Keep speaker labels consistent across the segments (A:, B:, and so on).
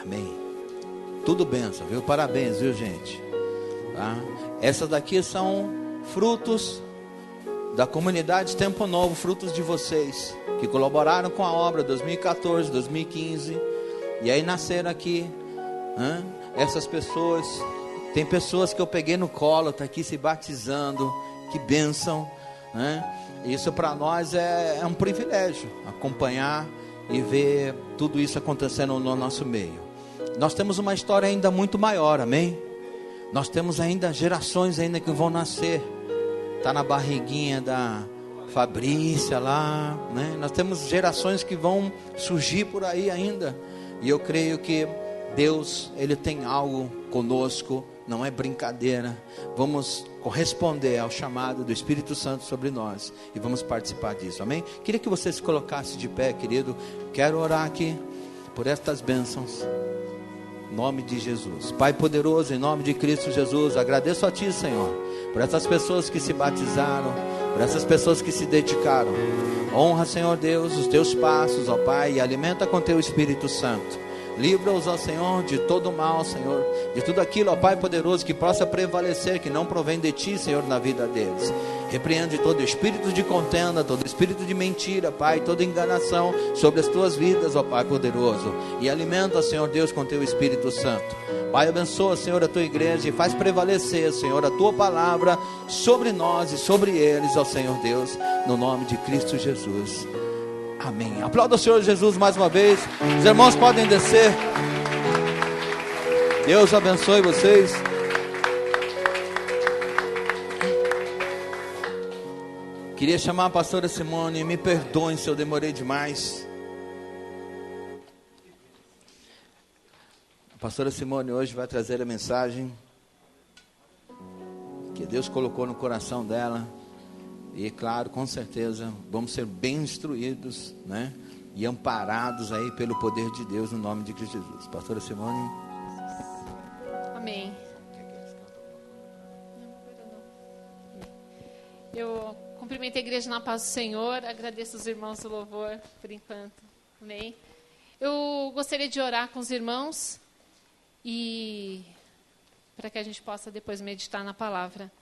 A: Amém. Tudo bênção, viu? Parabéns, viu, gente? Tá? Essas daqui são frutos da comunidade Tempo Novo, frutos de vocês que colaboraram com a obra 2014, 2015, e aí nasceram aqui, essas pessoas. Tem pessoas que eu peguei no colo, tá aqui se batizando, que bênção, Isso para nós é um privilégio, acompanhar e ver tudo isso acontecendo no nosso meio. Nós temos uma história ainda muito maior, amém? Nós temos ainda gerações ainda que vão nascer. Está na barriguinha da Fabrícia lá, Nós temos gerações que vão surgir por aí ainda. E eu creio que Deus, Ele tem algo conosco, não é brincadeira. Vamos corresponder ao chamado do Espírito Santo sobre nós e vamos participar disso, amém? Queria que você se colocasse de pé, querido. Quero orar aqui por estas bênçãos, em nome de Jesus. Pai poderoso, em nome de Cristo Jesus, agradeço a Ti, Senhor, por essas pessoas que se batizaram, por essas pessoas que se dedicaram. Honra, Senhor Deus, os Teus passos, ó Pai, e alimenta com Teu Espírito Santo. Livra-os, ó Senhor, de todo mal, Senhor, de tudo aquilo, ó Pai poderoso, que possa prevalecer, que não provém de Ti, Senhor, na vida deles. Repreende todo espírito de contenda, todo espírito de mentira, Pai, toda enganação sobre as Tuas vidas, ó Pai poderoso, e alimenta, Senhor Deus, com Teu Espírito Santo. Pai, abençoa, Senhor, a Tua igreja e faz prevalecer, Senhor, a Tua palavra sobre nós e sobre eles, ó Senhor Deus, no nome de Cristo Jesus. Amém. Aplauda o Senhor Jesus mais uma vez. Os irmãos podem descer. Deus abençoe vocês. Queria chamar a pastora Simone. Me perdoem se eu demorei demais. A pastora Simone hoje vai trazer a mensagem que Deus colocou no coração dela. E claro, com certeza, vamos ser bem instruídos, e amparados aí pelo poder de Deus, no nome de Cristo Jesus. Pastora Simone.
B: Amém. Eu cumprimento a igreja na paz do Senhor, agradeço os irmãos do louvor, por enquanto. Amém. Eu gostaria de orar com os irmãos, e para que a gente possa depois meditar na palavra.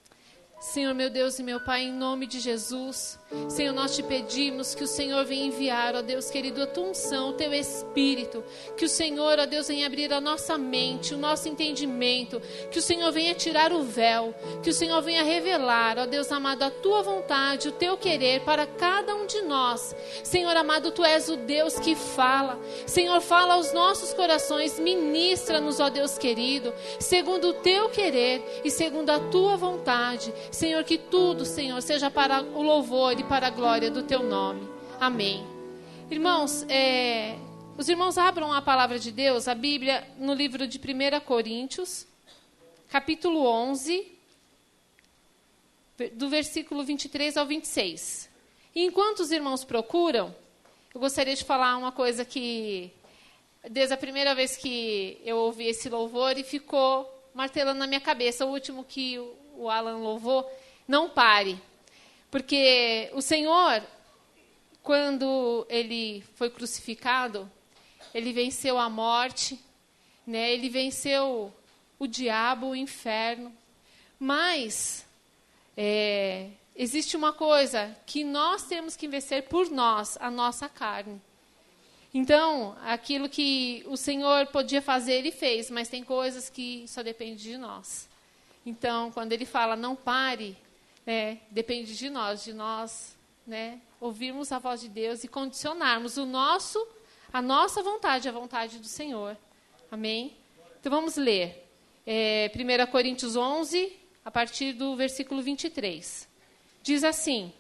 B: Senhor, meu Deus e meu Pai, em nome de Jesus, Senhor, nós te pedimos que o Senhor venha enviar, ó Deus querido, a tua unção, o teu Espírito, que o Senhor, ó Deus, venha abrir a nossa mente, o nosso entendimento, que o Senhor venha tirar o véu, que o Senhor venha revelar, ó Deus amado, a tua vontade, o teu querer para cada um de nós. Senhor amado, tu és o Deus que fala, Senhor, fala aos nossos corações, ministra-nos, ó Deus querido, segundo o teu querer e segundo a tua vontade. Senhor, que tudo, Senhor, seja para o louvor e para a glória do Teu nome. Amém. Irmãos, os irmãos abram a palavra de Deus, a Bíblia, no livro de 1 Coríntios, capítulo 11, do versículo 23 ao 26. E enquanto os irmãos procuram, eu gostaria de falar uma coisa que, desde a primeira vez que eu ouvi esse louvor, e ficou martelando na minha cabeça, o último que o Alan louvou, não pare. Porque o Senhor, quando Ele foi crucificado, Ele venceu a morte, Ele venceu o diabo, o inferno. Mas existe uma coisa que nós temos que vencer por nós, a nossa carne. Então, aquilo que o Senhor podia fazer, Ele fez, mas tem coisas que só dependem de nós. Então, quando Ele fala, não pare, depende de nós, ouvirmos a voz de Deus e condicionarmos a nossa vontade, a vontade do Senhor. Amém? Então, vamos ler. 1 Coríntios 11, a partir do versículo 23. Diz assim: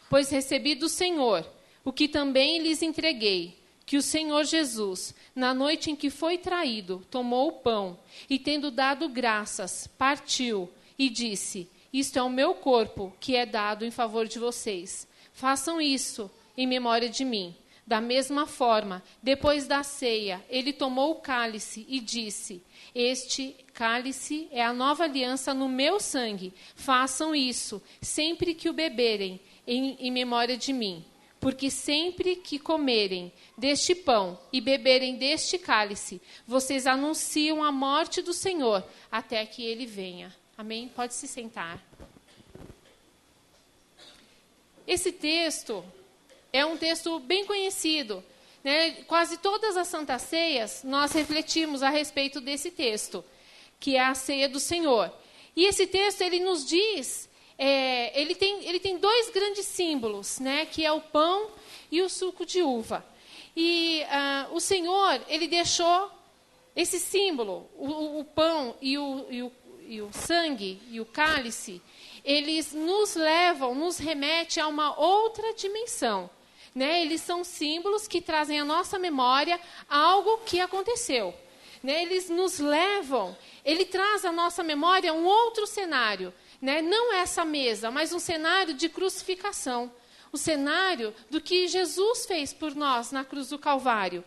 B: Pois recebi do Senhor o que também lhes entreguei, que o Senhor Jesus, na noite em que foi traído, tomou o pão e, tendo dado graças, partiu e disse: Isto é o meu corpo, que é dado em favor de vocês. Façam isso em memória de mim. Da mesma forma, depois da ceia, ele tomou o cálice e disse: Este cálice é a nova aliança no meu sangue. Façam isso sempre que o beberem, em memória de mim. porque sempre que comerem deste pão e beberem deste cálice, vocês anunciam a morte do Senhor até que ele venha. Amém? Pode se sentar. Esse texto é um texto bem conhecido, né? Quase todas as Santas Ceias nós refletimos a respeito desse texto, que é a ceia do Senhor. E esse texto ele nos diz, ele tem dois grandes símbolos, né? Que é o pão e o suco de uva. E o Senhor ele deixou esse símbolo, o pão e o sangue e o cálice, eles nos levam, nos remetem a uma outra dimensão. Né? Eles são símbolos que trazem à nossa memória algo que aconteceu. Né? Eles nos levam, ele traz à nossa memória um outro cenário. Né? Não essa mesa, mas um cenário de crucificação. O cenário do que Jesus fez por nós na cruz do Calvário.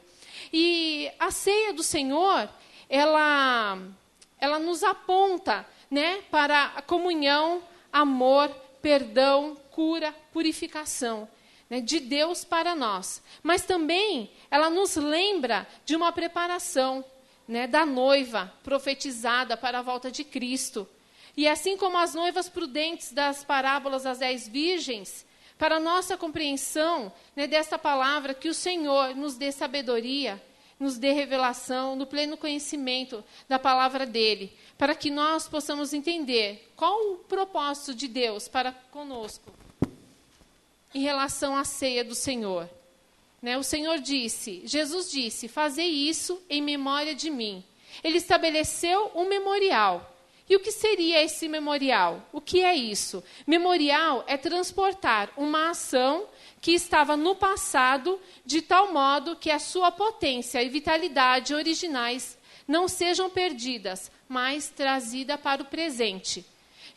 B: E a ceia do Senhor, ela nos aponta, né, para a comunhão, amor, perdão, cura, purificação, né, de Deus para nós. Mas também ela nos lembra de uma preparação, né, da noiva profetizada para a volta de Cristo. E assim como as noivas prudentes das parábolas das 10 virgens, para a nossa compreensão, né, desta palavra, que o Senhor nos dê sabedoria, nos dê revelação, no pleno conhecimento da palavra dele, para que nós possamos entender qual o propósito de Deus para conosco em relação à ceia do Senhor. Né, o Senhor disse, Jesus disse, fazei isso em memória de mim. Ele estabeleceu um memorial. E o que seria esse memorial? O que é isso? Memorial é transportar uma ação que estava no passado, de tal modo que a sua potência e vitalidade originais não sejam perdidas, mas trazida para o presente.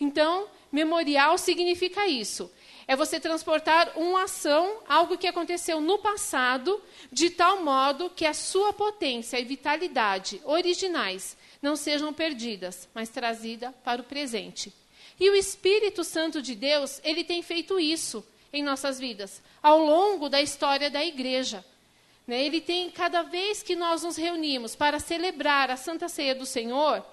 B: Então, memorial significa isso. É você transportar uma ação, algo que aconteceu no passado, de tal modo que a sua potência e vitalidade originais não sejam perdidas, mas trazidas para o presente. E o Espírito Santo de Deus, ele tem feito isso em nossas vidas, ao longo da história da igreja. Né? Ele tem, cada vez que nós nos reunimos para celebrar a Santa Ceia do Senhor,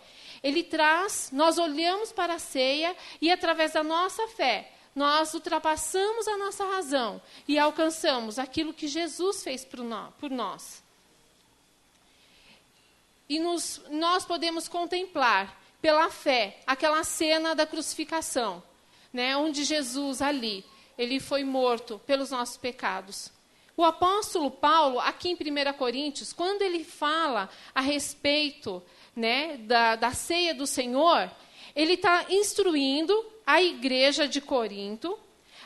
B: ele traz, nós olhamos para a ceia e através da nossa fé, nós ultrapassamos a nossa razão e alcançamos aquilo que Jesus fez por nós. E nós podemos contemplar, pela fé, aquela cena da crucificação, né, onde Jesus ali, ele foi morto pelos nossos pecados. O apóstolo Paulo, aqui em 1 Coríntios, quando ele fala a respeito, né, da ceia do Senhor, ele está instruindo a igreja de Corinto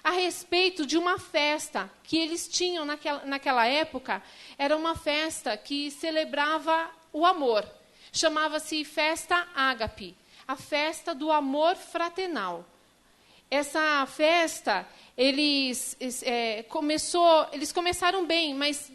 B: a respeito de uma festa que eles tinham naquela época. Era uma festa que celebrava o amor. Chamava-se Festa Ágape, a festa do amor fraternal. Essa festa, eles começaram bem, mas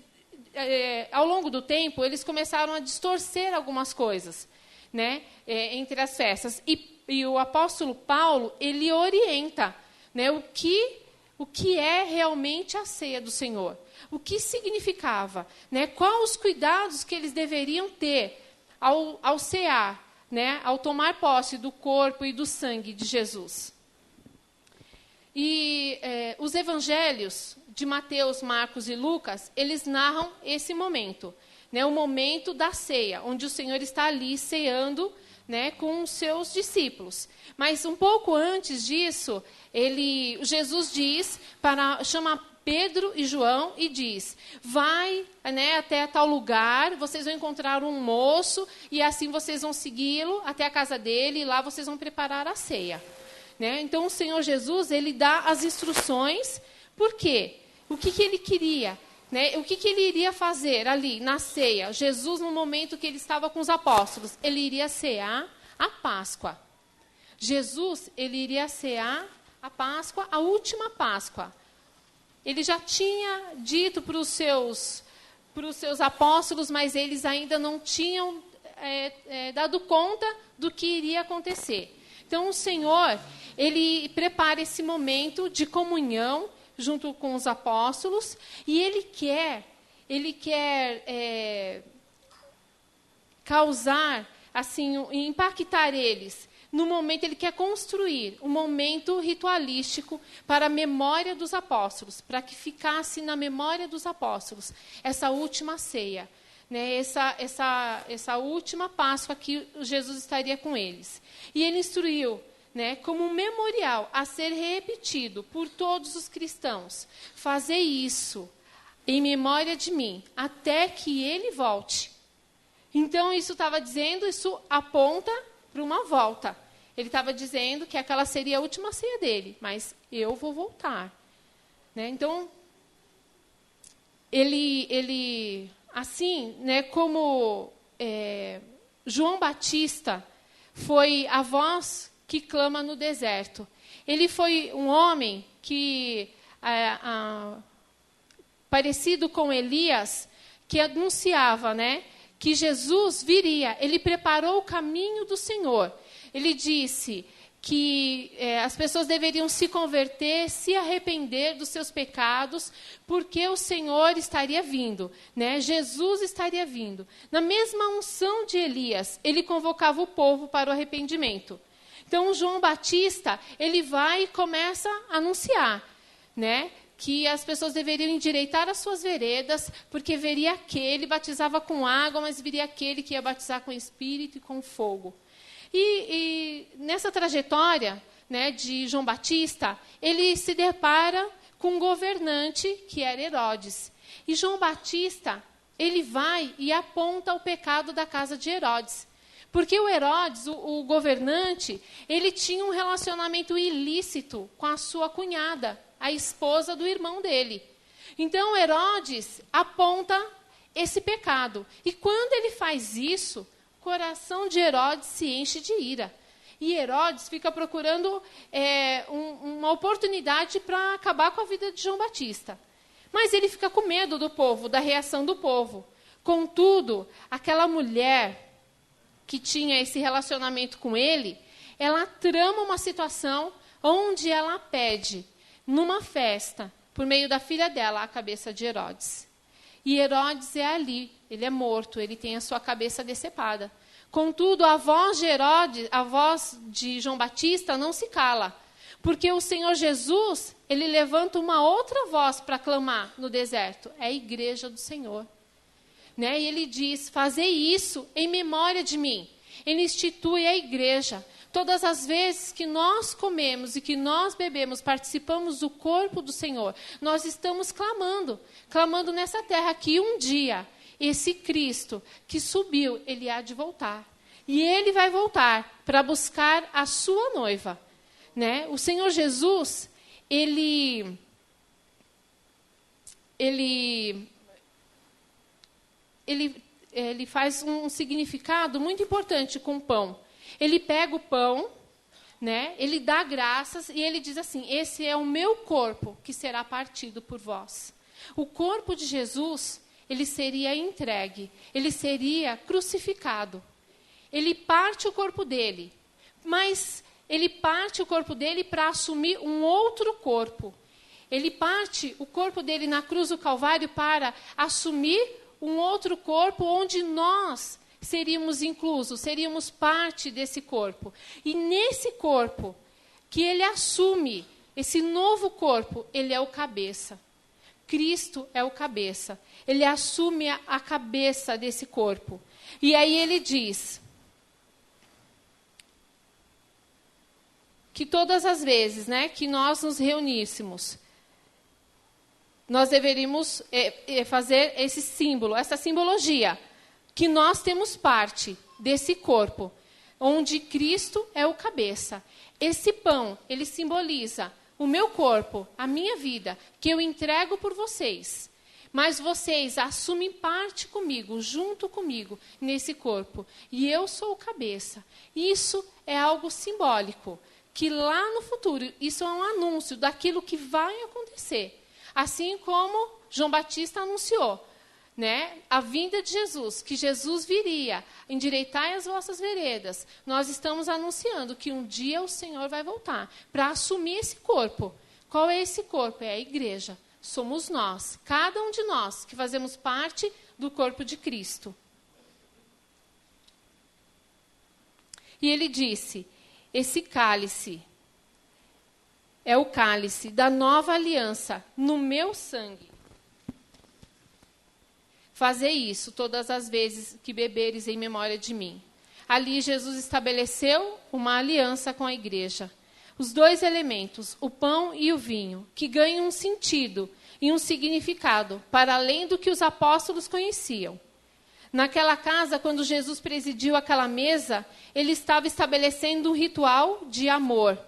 B: ao longo do tempo, eles começaram a distorcer algumas coisas, né, entre as festas. E o apóstolo Paulo, ele orienta, né, o que é realmente a ceia do Senhor. O que significava, né, quais os cuidados que eles deveriam ter ao cear, né, ao tomar posse do corpo e do sangue de Jesus. E os evangelhos de Mateus, Marcos e Lucas, eles narram esse momento, né, o momento da ceia, onde o Senhor está ali ceando, né, com os seus discípulos. Mas um pouco antes disso, Jesus chama Pedro e João e diz, vai, né, até tal lugar, vocês vão encontrar um moço e assim vocês vão segui-lo até a casa dele e lá vocês vão preparar a ceia. Né? Então o Senhor Jesus, ele dá as instruções. Por quê? O que ele queria? Né? O que ele iria fazer ali na ceia? Jesus, no momento que ele estava com os apóstolos, ele iria cear a Páscoa. Jesus, ele iria cear a Páscoa, a última Páscoa. Ele já tinha dito para os seus apóstolos, mas eles ainda não tinham dado conta do que iria acontecer. Então, o Senhor, ele prepara esse momento de comunhão, junto com os apóstolos, e ele quer causar, assim, impactar eles. No momento, ele quer construir um momento ritualístico para a memória dos apóstolos, para que ficasse na memória dos apóstolos essa última ceia, né? Essa última Páscoa que Jesus estaria com eles. E ele instruiu, né, como um memorial a ser repetido por todos os cristãos. Fazer isso em memória de mim, até que ele volte. Então, isso aponta para uma volta. Ele estava dizendo que aquela seria a última ceia dele, mas eu vou voltar. Né? Então, ele assim, né, como João Batista foi a voz que clama no deserto. Ele foi um homem que, parecido com Elias, que anunciava, né, que Jesus viria. Ele preparou o caminho do Senhor. Ele disse que as pessoas deveriam se converter, se arrepender dos seus pecados, porque o Senhor estaria vindo, né? Jesus estaria vindo. Na mesma unção de Elias, ele convocava o povo para o arrependimento. Então, João Batista, ele vai e começa a anunciar, né, que as pessoas deveriam endireitar as suas veredas, porque viria aquele, batizava com água, mas viria aquele que ia batizar com Espírito e com fogo. E nessa trajetória, né, de João Batista, ele se depara com um governante, que era Herodes. E João Batista, ele vai e aponta o pecado da casa de Herodes. Porque o Herodes, o governante, ele tinha um relacionamento ilícito com a sua cunhada, a esposa do irmão dele. Então, Herodes aponta esse pecado. E quando ele faz isso, o coração de Herodes se enche de ira. E Herodes fica procurando uma oportunidade para acabar com a vida de João Batista. Mas ele fica com medo do povo, da reação do povo. Contudo, aquela mulher que tinha esse relacionamento com ele, ela trama uma situação onde ela pede, numa festa, por meio da filha dela, a cabeça de Herodes. E Herodes é ali, ele é morto, ele tem a sua cabeça decepada. Contudo, a voz de Herodes, a voz de João Batista não se cala, porque o Senhor Jesus, ele levanta uma outra voz para clamar no deserto, é a igreja do Senhor. Né? E ele diz, fazei isso em memória de mim. Ele institui a igreja. Todas as vezes que nós comemos e que nós bebemos, participamos do corpo do Senhor, nós estamos clamando nessa terra que um dia, esse Cristo que subiu, ele há de voltar. E ele vai voltar para buscar a sua noiva. Né? O Senhor Jesus, ele faz um significado muito importante com o pão. Ele pega o pão, né, ele dá graças e ele diz assim, esse é o meu corpo que será partido por vós. O corpo de Jesus, ele seria entregue, ele seria crucificado. Ele parte o corpo dele, mas ele parte o corpo dele para assumir um outro corpo. Ele parte o corpo dele na cruz do Calvário para assumir um outro corpo onde nós seríamos inclusos, seríamos parte desse corpo. E nesse corpo que ele assume, esse novo corpo, ele é o cabeça. Cristo é o cabeça. Ele assume a cabeça desse corpo. E aí ele diz que todas as vezes, né, que nós nos reuníssemos, nós deveríamos fazer esse símbolo, essa simbologia, que nós temos parte desse corpo, onde Cristo é o cabeça. Esse pão, ele simboliza o meu corpo, a minha vida, que eu entrego por vocês. Mas vocês assumem parte comigo, junto comigo, nesse corpo. E eu sou o cabeça. Isso é algo simbólico, que lá no futuro, isso é um anúncio daquilo que vai acontecer. Assim como João Batista anunciou, né, a vinda de Jesus, que Jesus viria, endireitai as vossas veredas. Nós estamos anunciando que um dia o Senhor vai voltar para assumir esse corpo, Qual é esse corpo? É a igreja. Somos nós, cada um de nós, que fazemos parte do corpo de Cristo. E ele disse, esse cálice é o cálice da nova aliança no meu sangue. Fazei isso todas as vezes que beberes em memória de mim. Ali Jesus estabeleceu uma aliança com a igreja. Os dois elementos, o pão e o vinho, que ganham um sentido e um significado para além do que os apóstolos conheciam. Naquela casa, quando Jesus presidiu aquela mesa, ele estava estabelecendo um ritual de amor,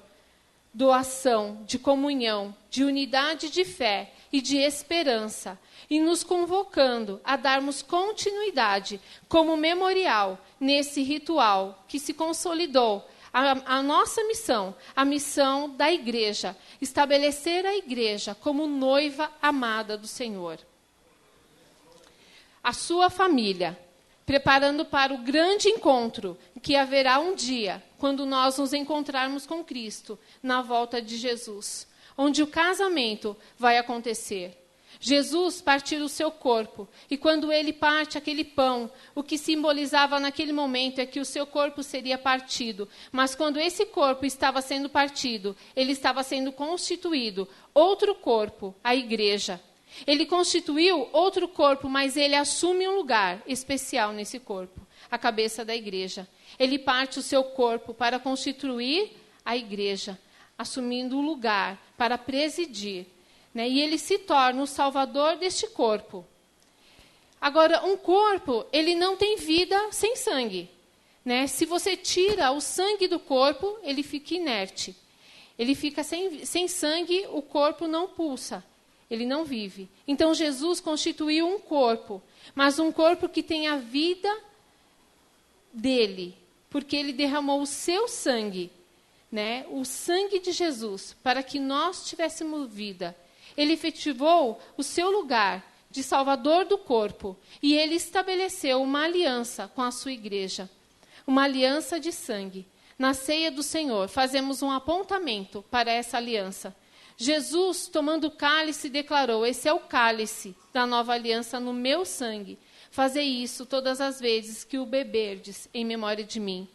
B: doação, de comunhão, de unidade de fé e de esperança, e nos convocando a darmos continuidade como memorial nesse ritual que se consolidou. A nossa missão, a missão da igreja, estabelecer a igreja como noiva amada do Senhor. A sua família, preparando para o grande encontro que haverá um dia, quando nós nos encontrarmos com Cristo, na volta de Jesus, onde o casamento vai acontecer. Jesus partiu o seu corpo, e quando ele parte aquele pão, o que simbolizava naquele momento é que o seu corpo seria partido. Mas quando esse corpo estava sendo partido, ele estava sendo constituído outro corpo, a igreja. Ele constituiu outro corpo, mas ele assume um lugar especial nesse corpo, a cabeça da igreja. Ele parte o seu corpo para constituir a igreja, assumindo o lugar para presidir. E ele se torna o salvador deste corpo. Agora, um corpo, ele não tem vida sem sangue. Se você tira o sangue do corpo, ele fica inerte. Ele fica sem sangue, o corpo não pulsa. Ele não vive. Então, Jesus constituiu um corpo, mas um corpo que tem a vida dele, porque ele derramou o seu sangue, o sangue de Jesus, para que nós tivéssemos vida. Ele efetivou o seu lugar de salvador do corpo e ele estabeleceu uma aliança com a sua igreja, uma aliança de sangue. Na ceia do Senhor, fazemos um apontamento para essa aliança. Jesus, tomando o cálice, declarou, esse é o cálice da nova aliança no meu sangue. Fazei isso todas as vezes que o beberdes em memória de mim.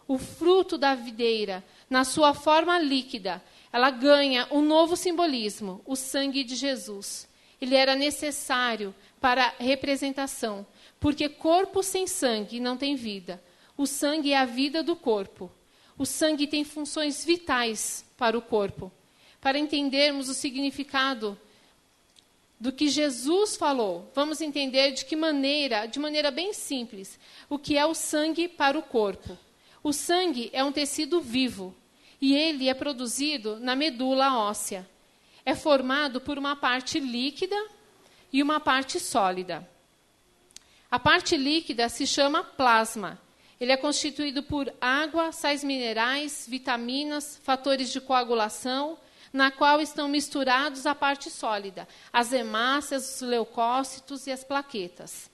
B: O fruto da videira, na sua forma líquida, ela ganha um novo simbolismo, o sangue de Jesus. Ele era necessário para a representação, porque corpo sem sangue não tem vida. O sangue é a vida do corpo. O sangue tem funções vitais para o corpo. Para entendermos o significado do que Jesus falou, vamos entender de maneira bem simples, o que é o sangue para o corpo. O sangue é um tecido vivo. E ele é produzido na medula óssea. É formado por uma parte líquida e uma parte sólida. A parte líquida se chama plasma. Ele é constituído por água, sais minerais, vitaminas, fatores de coagulação, na qual estão misturados a parte sólida, as hemácias, os leucócitos e as plaquetas.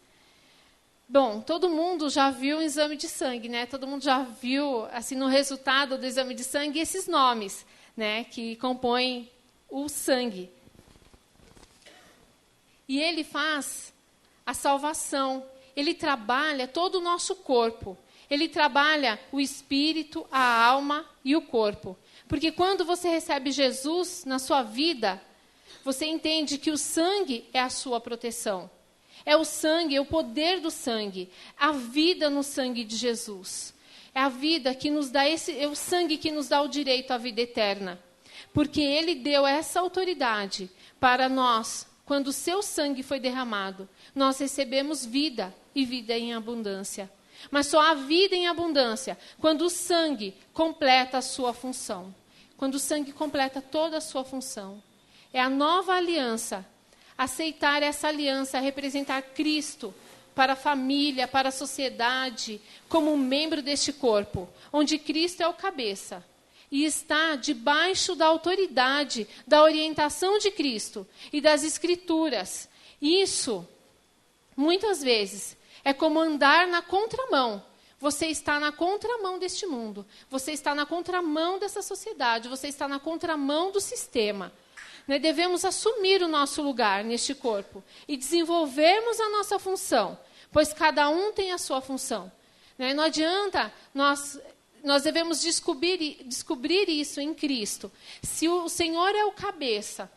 B: Bom, todo mundo já viu o exame de sangue, Todo mundo já viu, assim, no resultado do exame de sangue, esses nomes, que compõem o sangue. E ele faz a salvação. Ele trabalha todo o nosso corpo. Ele trabalha o espírito, a alma e o corpo. Porque quando você recebe Jesus na sua vida, você entende que o sangue é a sua proteção. É o sangue, é o poder do sangue, a vida no sangue de Jesus. É a vida que nos dá é o sangue que nos dá o direito à vida eterna. Porque ele deu essa autoridade para nós, quando o seu sangue foi derramado, nós recebemos vida e vida em abundância. Mas só há vida em abundância quando o sangue completa a sua função. Quando o sangue completa toda a sua função. É a nova aliança. Aceitar essa aliança, representar Cristo para a família, para a sociedade, como um membro deste corpo, onde Cristo é o cabeça. E está debaixo da autoridade, da orientação de Cristo e das Escrituras. Isso, muitas vezes, é como andar na contramão. Você está na contramão deste mundo. Você está na contramão dessa sociedade. Você está na contramão do sistema. né, devemos assumir o nosso lugar neste corpo e desenvolvermos a nossa função, pois cada um tem a sua função. Né? Não adianta, nós devemos descobrir isso em Cristo. Se o Senhor é o cabeça,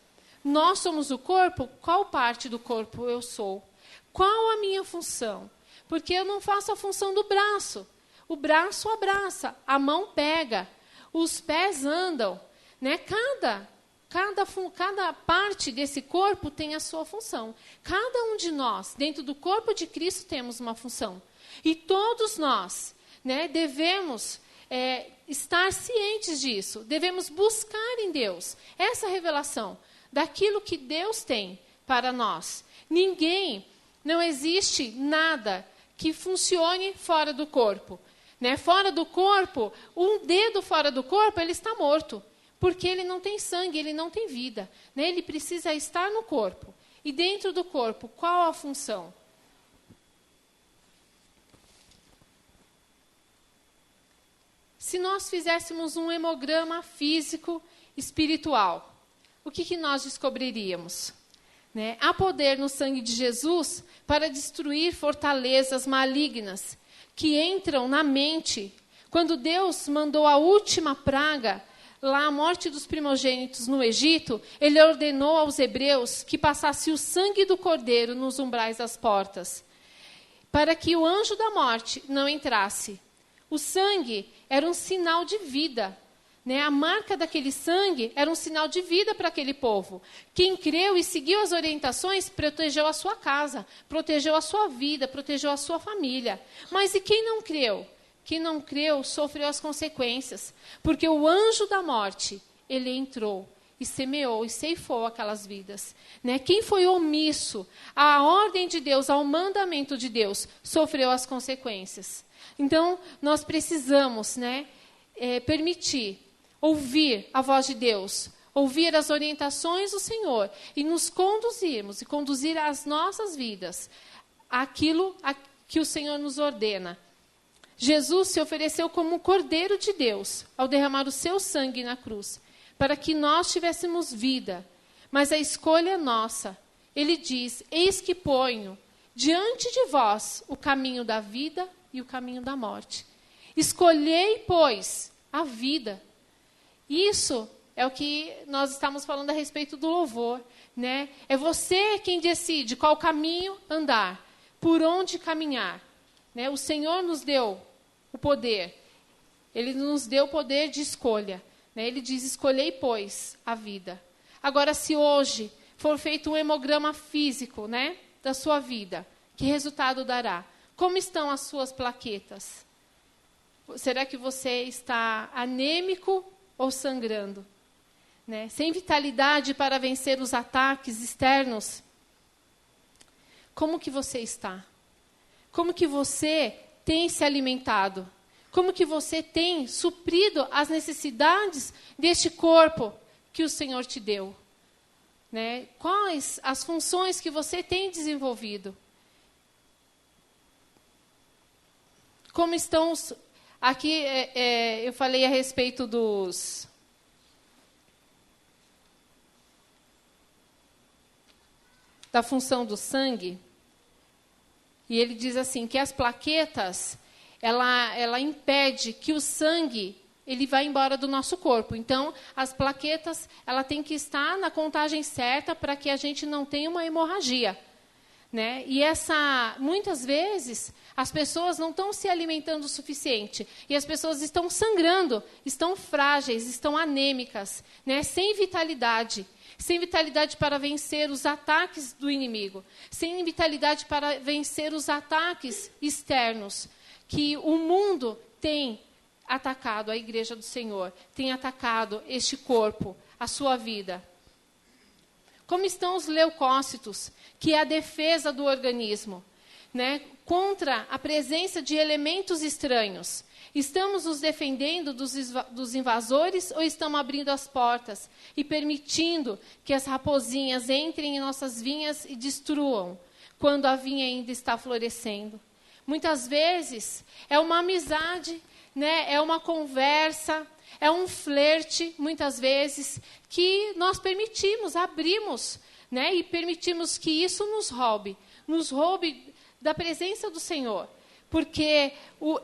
B: nós somos o corpo, qual parte do corpo eu sou? Qual a minha função? Porque eu não faço a função do braço. O braço abraça, a mão pega, os pés andam. Né? Cada parte desse corpo tem a sua função. Cada um de nós, dentro do corpo de Cristo, temos uma função. E todos nós, né, devemos estar cientes disso. Devemos buscar em Deus essa revelação daquilo que Deus tem para nós. Não existe nada que funcione fora do corpo. Né? Fora do corpo, um dedo fora do corpo, ele está morto. Porque ele não tem sangue, ele não tem vida. Né? Ele precisa estar no corpo. E dentro do corpo, qual a função? Se nós fizéssemos um hemograma físico espiritual, o que nós descobriríamos? Né? Há poder no sangue de Jesus para destruir fortalezas malignas que entram na mente. Quando Deus mandou a última praga, lá a morte dos primogênitos no Egito, ele ordenou aos hebreus que passasse o sangue do cordeiro nos umbrais das portas, para que o anjo da morte não entrasse. O sangue era um sinal de vida. Né? A marca daquele sangue era um sinal de vida para aquele povo. Quem creu e seguiu as orientações, protegeu a sua casa, protegeu a sua vida, protegeu a sua família. Mas e quem não creu? Quem não creu sofreu as consequências, porque o anjo da morte, ele entrou e semeou e ceifou aquelas vidas. Né? Quem foi omisso à ordem de Deus, ao mandamento de Deus, sofreu as consequências. Então, nós precisamos, né, permitir, ouvir a voz de Deus, ouvir as orientações do Senhor e nos conduzirmos e conduzir as nossas vidas àquilo que o Senhor nos ordena. Jesus se ofereceu como o Cordeiro de Deus ao derramar o seu sangue na cruz, para que nós tivéssemos vida. Mas a escolha é nossa. Ele diz: eis que ponho diante de vós o caminho da vida e o caminho da morte. Escolhei, pois, a vida. Isso é o que nós estamos falando a respeito do louvor. Né? É você quem decide qual caminho andar, por onde caminhar. Né? O Senhor nos deu o poder. Ele nos deu o poder de escolha. Né? Ele diz: escolhei, pois, a vida. Agora, se hoje for feito um hemograma físico, né, da sua vida, que resultado dará? Como estão as suas plaquetas? Será que você está anêmico ou sangrando? Né? Sem vitalidade para vencer os ataques externos? Como que você está? Como que você tem se alimentado? Como que você tem suprido as necessidades deste corpo que o Senhor te deu? Né? Quais as funções que você tem desenvolvido? Como estão os... Aqui eu falei a respeito da função do sangue. E ele diz assim, que as plaquetas, ela impede que o sangue ele vá embora do nosso corpo. Então, as plaquetas, ela tem que estar na contagem certa para que a gente não tenha uma hemorragia. Né? E muitas vezes, as pessoas não estão se alimentando o suficiente. E as pessoas estão sangrando, estão frágeis, estão anêmicas, né? Sem vitalidade. Sem vitalidade para vencer os ataques do inimigo. Sem vitalidade para vencer os ataques externos. Que o mundo tem atacado a igreja do Senhor. Tem atacado este corpo, a sua vida. Como estão os leucócitos, que é a defesa do organismo, né, contra a presença de elementos estranhos? Estamos nos defendendo dos invasores ou estamos abrindo as portas e permitindo que as raposinhas entrem em nossas vinhas e destruam, quando a vinha ainda está florescendo? Muitas vezes é uma amizade, né? É uma conversa, é um flerte, muitas vezes, que nós permitimos, abrimos, né? E permitimos que isso nos roube da presença do Senhor. Porque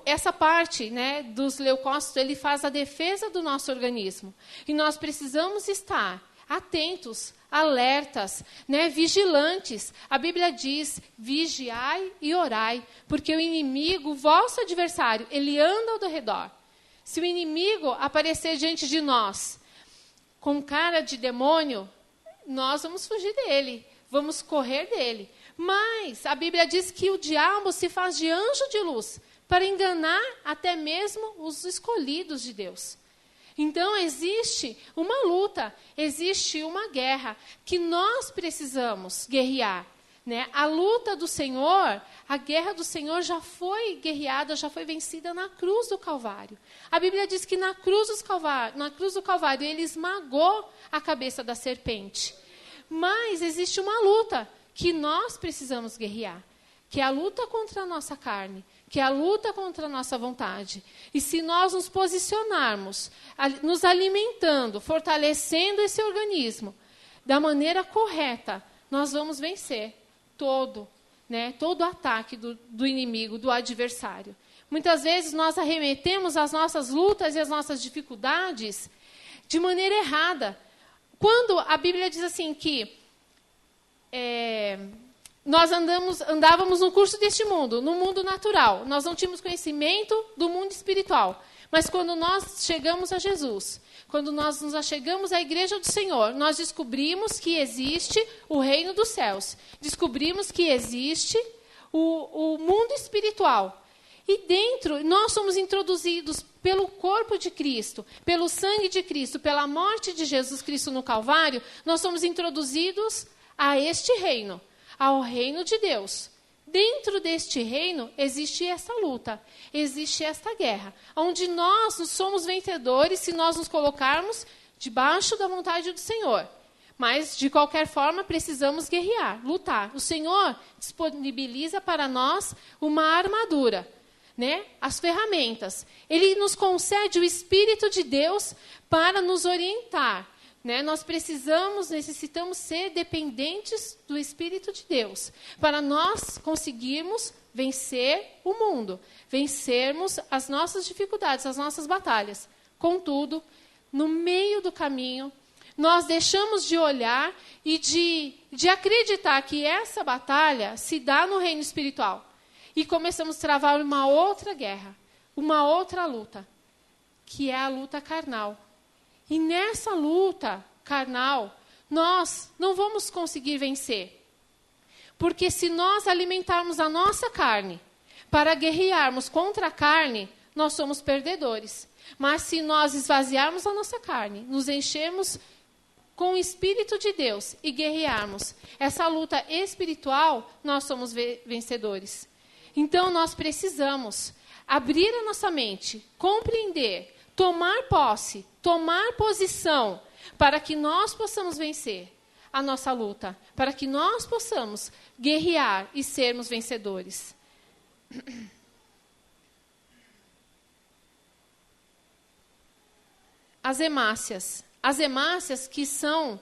B: essa parte, né, dos leucócitos, ele faz a defesa do nosso organismo. E nós precisamos estar atentos, alertas, né, vigilantes. A Bíblia diz, vigiai e orai, porque o inimigo, o vosso adversário, ele anda ao redor. Se o inimigo aparecer diante de nós com cara de demônio, nós vamos fugir dele, vamos correr dele. Mas a Bíblia diz que o diabo se faz de anjo de luz para enganar até mesmo os escolhidos de Deus. Então, existe uma luta, existe uma guerra que nós precisamos guerrear, né? A luta do Senhor, a guerra do Senhor já foi guerreada, já foi vencida na cruz do Calvário. A Bíblia diz que na cruz do Calvário ele esmagou a cabeça da serpente. Mas existe uma luta que nós precisamos guerrear, que é a luta contra a nossa carne, que é a luta contra a nossa vontade. E se nós nos posicionarmos, nos alimentando, fortalecendo esse organismo da maneira correta, nós vamos vencer todo ataque do inimigo, do adversário. Muitas vezes nós arremetemos as nossas lutas e as nossas dificuldades de maneira errada. Quando a Bíblia diz assim que nós andávamos no curso deste mundo, no mundo natural. Nós não tínhamos conhecimento do mundo espiritual. Mas quando nós chegamos a Jesus, quando nós nos achegamos à igreja do Senhor, nós descobrimos que existe o reino dos céus. Descobrimos que existe o mundo espiritual. E dentro, nós somos introduzidos pelo corpo de Cristo, pelo sangue de Cristo, pela morte de Jesus Cristo no Calvário, nós somos introduzidos a este reino, ao reino de Deus. Dentro deste reino existe essa luta, existe esta guerra, onde nós somos vencedores se nós nos colocarmos debaixo da vontade do Senhor. Mas, de qualquer forma, precisamos guerrear, lutar. O Senhor disponibiliza para nós uma armadura, né? As ferramentas. Ele nos concede o Espírito de Deus para nos orientar. Né? Nós necessitamos ser dependentes do Espírito de Deus, para nós conseguirmos vencer o mundo, vencermos as nossas dificuldades, as nossas batalhas. Contudo, no meio do caminho, nós deixamos de olhar e de acreditar que essa batalha se dá no reino espiritual. E começamos a travar uma outra guerra, uma outra luta, que é a luta carnal. E nessa luta carnal, nós não vamos conseguir vencer. Porque se nós alimentarmos a nossa carne para guerrearmos contra a carne, nós somos perdedores. Mas se nós esvaziarmos a nossa carne, nos enchermos com o Espírito de Deus e guerrearmos essa luta espiritual, nós somos vencedores. Então nós precisamos abrir a nossa mente, compreender, tomar posse, tomar posição, para que nós possamos vencer a nossa luta, para que nós possamos guerrear e sermos vencedores. As hemácias que são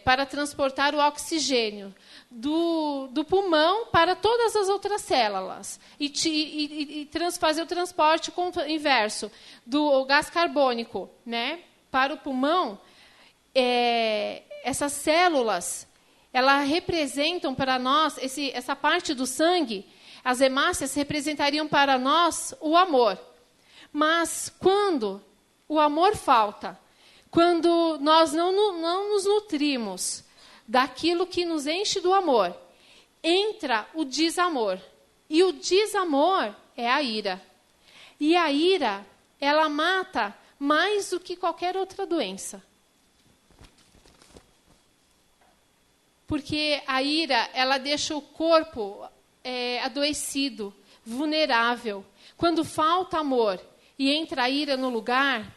B: para transportar o oxigênio do pulmão para todas as outras células e fazer o transporte inverso do gás carbônico, né, para o pulmão. Essas células, elas representam para nós, essa parte do sangue, as hemácias representariam para nós o amor. Mas quando o amor falta, quando nós não nos nutrimos daquilo que nos enche do amor, entra o desamor. E o desamor é a ira. E a ira, ela mata mais do que qualquer outra doença. Porque a ira, ela deixa o corpo adoecido, vulnerável. Quando falta amor e entra a ira no lugar,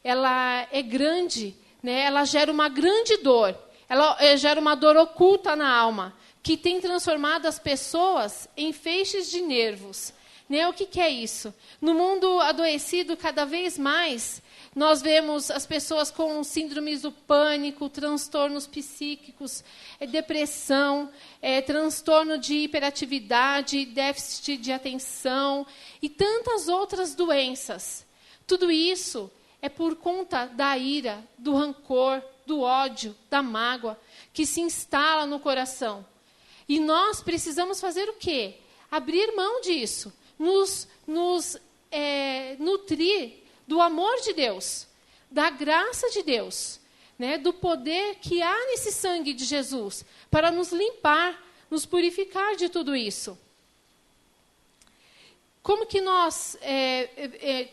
B: ela é grande, né? Ela gera uma grande dor. Ela gera uma dor oculta na alma, que tem transformado as pessoas em feixes de nervos. Né? O que é isso? No mundo adoecido, cada vez mais, nós vemos as pessoas com síndromes do pânico, transtornos psíquicos, depressão, transtorno de hiperatividade, déficit de atenção e tantas outras doenças. Tudo isso é por conta da ira, do rancor, do ódio, da mágoa, que se instala no coração. E nós precisamos fazer o quê? Abrir mão disso, nos nutrir do amor de Deus, da graça de Deus, né, do poder que há nesse sangue de Jesus, para nos limpar, nos purificar de tudo isso. Como que nós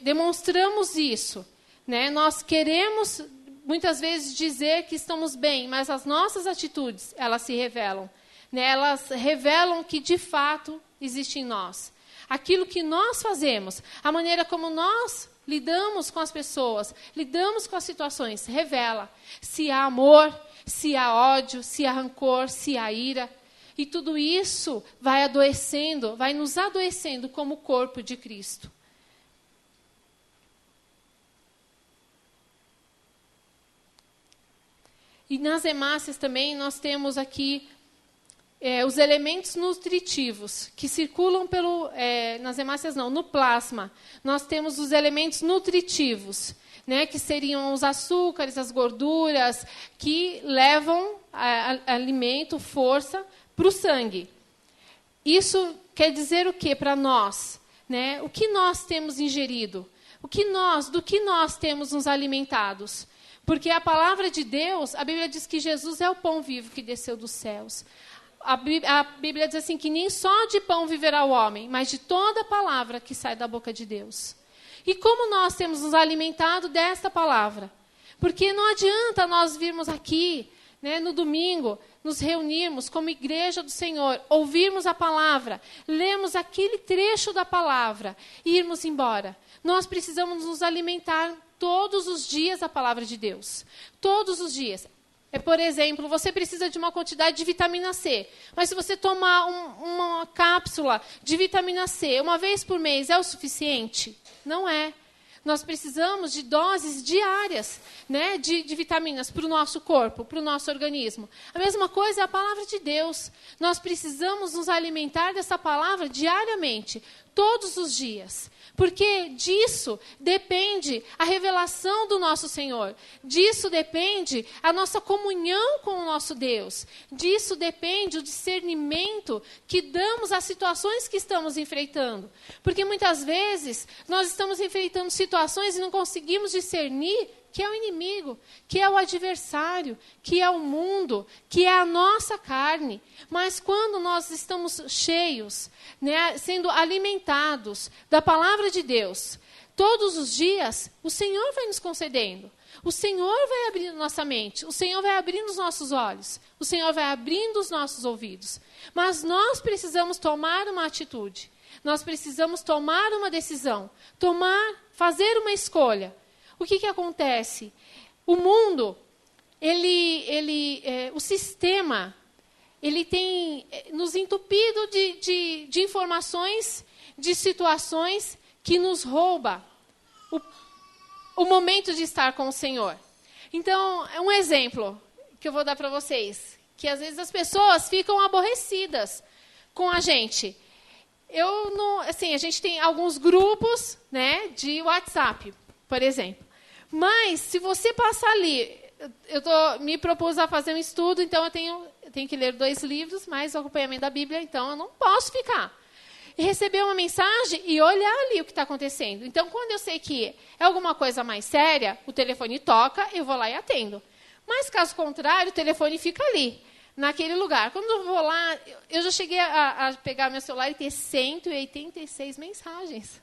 B: demonstramos isso? Né? Nós queremos, muitas vezes, dizer que estamos bem, mas as nossas atitudes, elas se revelam. Né? Elas revelam que, de fato, existe em nós. Aquilo que nós fazemos, a maneira como nós lidamos com as pessoas, lidamos com as situações, revela se há amor, se há ódio, se há rancor, se há ira. E tudo isso vai adoecendo, vai nos adoecendo como o corpo de Cristo. E nas hemácias também nós temos aqui os elementos nutritivos que circulam nas hemácias não, no plasma. Nós temos os elementos nutritivos, né, que seriam os açúcares, as gorduras, que levam alimento, força para o sangue. Isso quer dizer o que para nós? Né? O que nós temos ingerido? Do que nós temos nos alimentados? Porque a palavra de Deus, a Bíblia diz que Jesus é o pão vivo que desceu dos céus. A Bíblia diz assim que nem só de pão viverá o homem, mas de toda palavra que sai da boca de Deus. E como nós temos nos alimentado desta palavra? Porque não adianta nós virmos aqui, né, no domingo, nos reunirmos como igreja do Senhor, ouvirmos a palavra, lermos aquele trecho da palavra e irmos embora. Nós precisamos nos alimentar todos os dias da palavra de Deus. Todos os dias. Por exemplo, você precisa de uma quantidade de vitamina C. Mas se você tomar uma cápsula de vitamina C uma vez por mês, é o suficiente? Não é. Nós precisamos de doses diárias, né, de vitaminas para o nosso corpo, para o nosso organismo. A mesma coisa é a palavra de Deus. Nós precisamos nos alimentar dessa palavra diariamente, todos os dias. Porque disso depende a revelação do nosso Senhor. Disso depende a nossa comunhão com o nosso Deus. Disso depende o discernimento que damos às situações que estamos enfrentando. Porque muitas vezes nós estamos enfrentando situações e não conseguimos discernir que é o inimigo, que é o adversário, que é o mundo, que é a nossa carne. Mas quando nós estamos cheios, né, sendo alimentados da palavra de Deus, todos os dias, o Senhor vai nos concedendo. O Senhor vai abrindo nossa mente, o Senhor vai abrindo os nossos olhos, o Senhor vai abrindo os nossos ouvidos. Mas nós precisamos tomar uma atitude, nós precisamos tomar uma decisão, fazer uma escolha. O que acontece? O mundo, o sistema, ele tem nos entupido de informações, de situações que nos rouba o momento de estar com o Senhor. Então, é um exemplo que eu vou dar para vocês, que às vezes as pessoas ficam aborrecidas com a gente. A gente tem alguns grupos, né, de WhatsApp, por exemplo. Mas, se você passar ali, me propus a fazer um estudo, então eu tenho que ler 2 livros, mais o acompanhamento da Bíblia, então eu não posso ficar. E receber uma mensagem e olhar ali o que está acontecendo. Então, quando eu sei que é alguma coisa mais séria, o telefone toca, eu vou lá e atendo. Mas, caso contrário, o telefone fica ali, naquele lugar. Quando eu vou lá, eu já cheguei a pegar meu celular e ter 186 mensagens.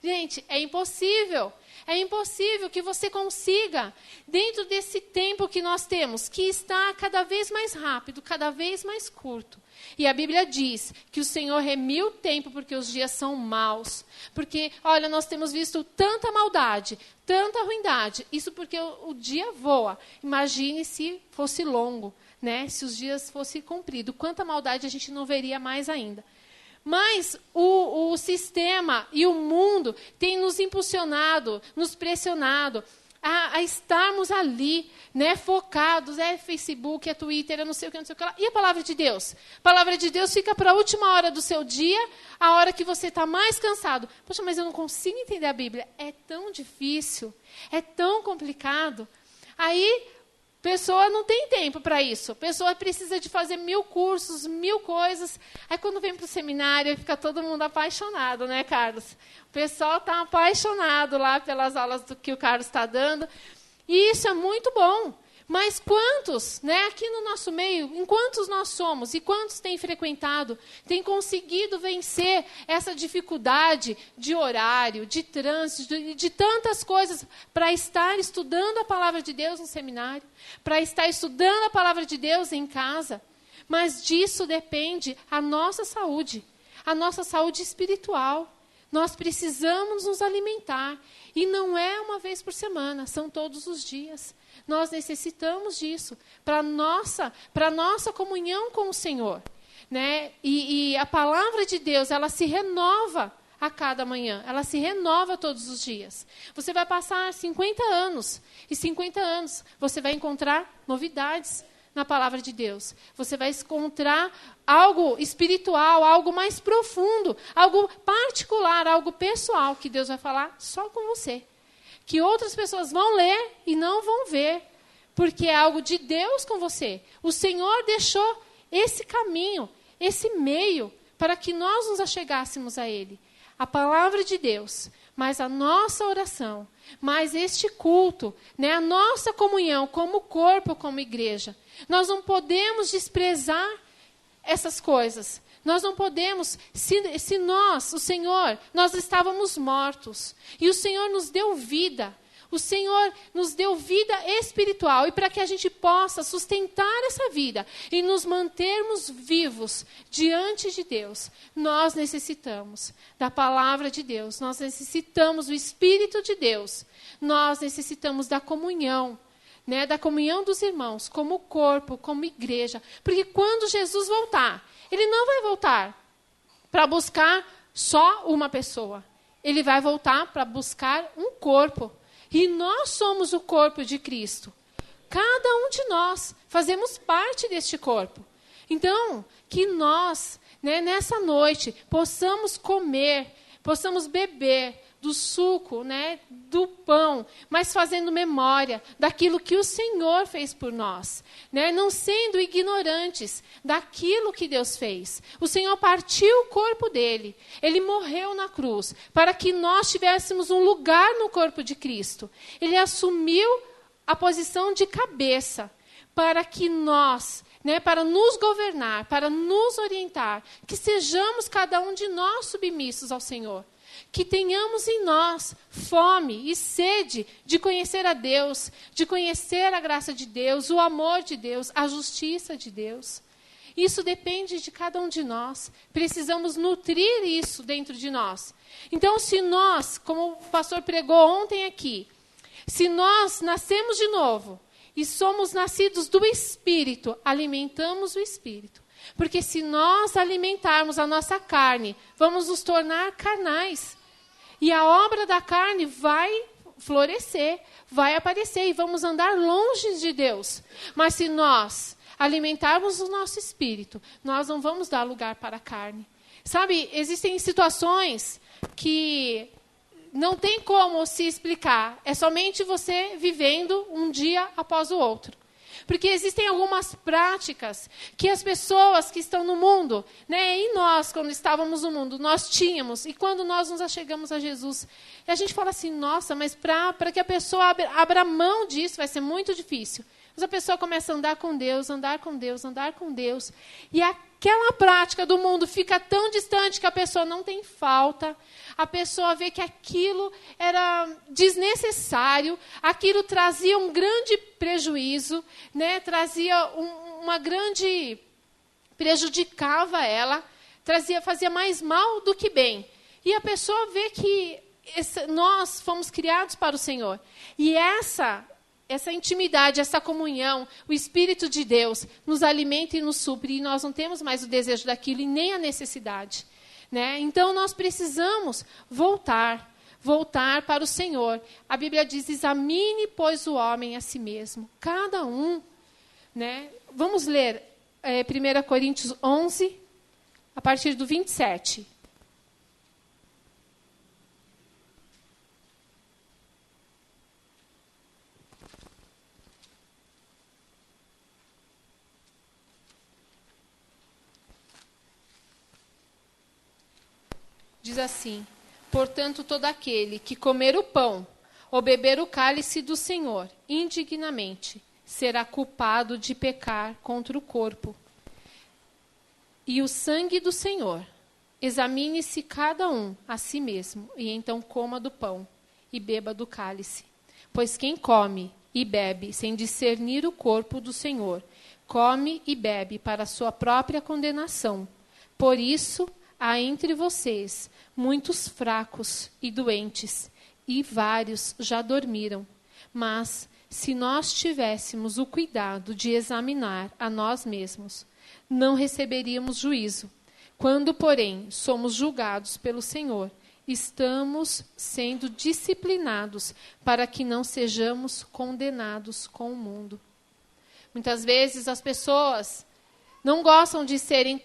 B: Gente, é impossível. É impossível que você consiga, dentro desse tempo que nós temos, que está cada vez mais rápido, cada vez mais curto. E a Bíblia diz que o Senhor remiu o tempo porque os dias são maus. Porque, olha, nós temos visto tanta maldade, tanta ruindade. Isso porque o dia voa. Imagine se fosse longo, né? Se os dias fossem cumpridos, quanta maldade a gente não veria mais ainda. Mas o sistema e o mundo têm nos impulsionado, nos pressionado a estarmos ali, né, focados, Facebook, Twitter, eu não sei o que, não sei o que lá. E a palavra de Deus? A palavra de Deus fica para a última hora do seu dia, a hora que você está mais cansado. Poxa, mas eu não consigo entender a Bíblia. É tão difícil, é tão complicado. Aí, a pessoa não tem tempo para isso. A pessoa precisa de fazer 1000 cursos, 1000 coisas. Aí, quando vem para o seminário, fica todo mundo apaixonado, né, Carlos? O pessoal está apaixonado lá pelas aulas que o Carlos está dando. E isso é muito bom. Mas quantos, né, aqui no nosso meio, em quantos nós somos e quantos têm frequentado, têm conseguido vencer essa dificuldade de horário, de trânsito, de tantas coisas para estar estudando a palavra de Deus no seminário, para estar estudando a palavra de Deus em casa? Mas disso depende a nossa saúde espiritual. Nós precisamos nos alimentar. E não é uma vez por semana, são todos os dias. Nós necessitamos disso para a nossa comunhão com o Senhor, né? E a palavra de Deus, ela se renova a cada manhã. Ela se renova todos os dias. Você vai passar 50 anos. E 50 anos você vai encontrar novidades na palavra de Deus. Você vai encontrar algo espiritual, algo mais profundo, algo particular, algo pessoal, que Deus vai falar só com você. Que outras pessoas vão ler e não vão ver, porque é algo de Deus com você. O Senhor deixou esse caminho, esse meio, para que nós nos achegássemos a Ele. A palavra de Deus, mas a nossa oração, mas este culto, né, a nossa comunhão como corpo, como igreja. Nós não podemos desprezar essas coisas. Nós não podemos, se nós, o Senhor, nós estávamos mortos. E o Senhor nos deu vida. O Senhor nos deu vida espiritual. E para que a gente possa sustentar essa vida e nos mantermos vivos diante de Deus, nós necessitamos da palavra de Deus. Nós necessitamos do Espírito de Deus. Nós necessitamos da comunhão. Né, da comunhão dos irmãos, como corpo, como igreja. Porque quando Jesus voltar, Ele não vai voltar para buscar só uma pessoa. Ele vai voltar para buscar um corpo. E nós somos o corpo de Cristo. Cada um de nós fazemos parte deste corpo. Então, que nós, né, nessa noite, possamos comer, possamos beber do suco, né, do pão, mas fazendo memória daquilo que o Senhor fez por nós, né, não sendo ignorantes daquilo que Deus fez. O Senhor partiu o corpo dele, Ele morreu na cruz, para que nós tivéssemos um lugar no corpo de Cristo. Ele assumiu a posição de cabeça, para que nós, né, para nos governar, para nos orientar, que sejamos cada um de nós submissos ao Senhor. Que tenhamos em nós fome e sede de conhecer a Deus, de conhecer a graça de Deus, o amor de Deus, a justiça de Deus. Isso depende de cada um de nós. Precisamos nutrir isso dentro de nós. Então, se nós, como o pastor pregou ontem aqui, se nós nascemos de novo e somos nascidos do Espírito, alimentamos o Espírito. Porque se nós alimentarmos a nossa carne, vamos nos tornar carnais. E a obra da carne vai florescer, vai aparecer e vamos andar longe de Deus. Mas se nós alimentarmos o nosso espírito, nós não vamos dar lugar para a carne. Sabe, existem situações que não tem como se explicar. É somente você vivendo um dia após o outro. Porque existem algumas práticas que as pessoas que estão no mundo, né, e nós, quando estávamos no mundo, nós tínhamos. E quando nós nos achegamos a Jesus, a gente fala assim, nossa, mas para que a pessoa abra mão disso vai ser muito difícil. Mas a pessoa começa a andar com Deus, andar com Deus, andar com Deus. E aquela prática do mundo fica tão distante que a pessoa não tem falta. A pessoa vê que aquilo era desnecessário, aquilo trazia um grande prejuízo, né? Trazia uma grande... prejudicava ela, fazia mais mal do que bem. E a pessoa vê que nós fomos criados para o Senhor. E essa intimidade, essa comunhão, o Espírito de Deus nos alimenta e nos supre, e nós não temos mais o desejo daquilo e nem a necessidade, né? Então, nós precisamos voltar para o Senhor. A Bíblia diz, examine, pois, o homem a si mesmo, cada um, né? Vamos ler 1 Coríntios 11, a partir do 27. Diz assim: portanto, todo aquele que comer o pão ou beber o cálice do Senhor indignamente será culpado de pecar contra o corpo e o sangue do Senhor. Examine-se cada um a si mesmo, e então coma do pão e beba do cálice. Pois quem come e bebe sem discernir o corpo do Senhor, come e bebe para a sua própria condenação. Por isso, há entre vocês muitos fracos e doentes, e vários já dormiram. Mas, se nós tivéssemos o cuidado de examinar a nós mesmos, não receberíamos juízo. Quando, porém, somos julgados pelo Senhor, estamos sendo disciplinados para que não sejamos condenados com o mundo. Muitas vezes as pessoas não gostam de serem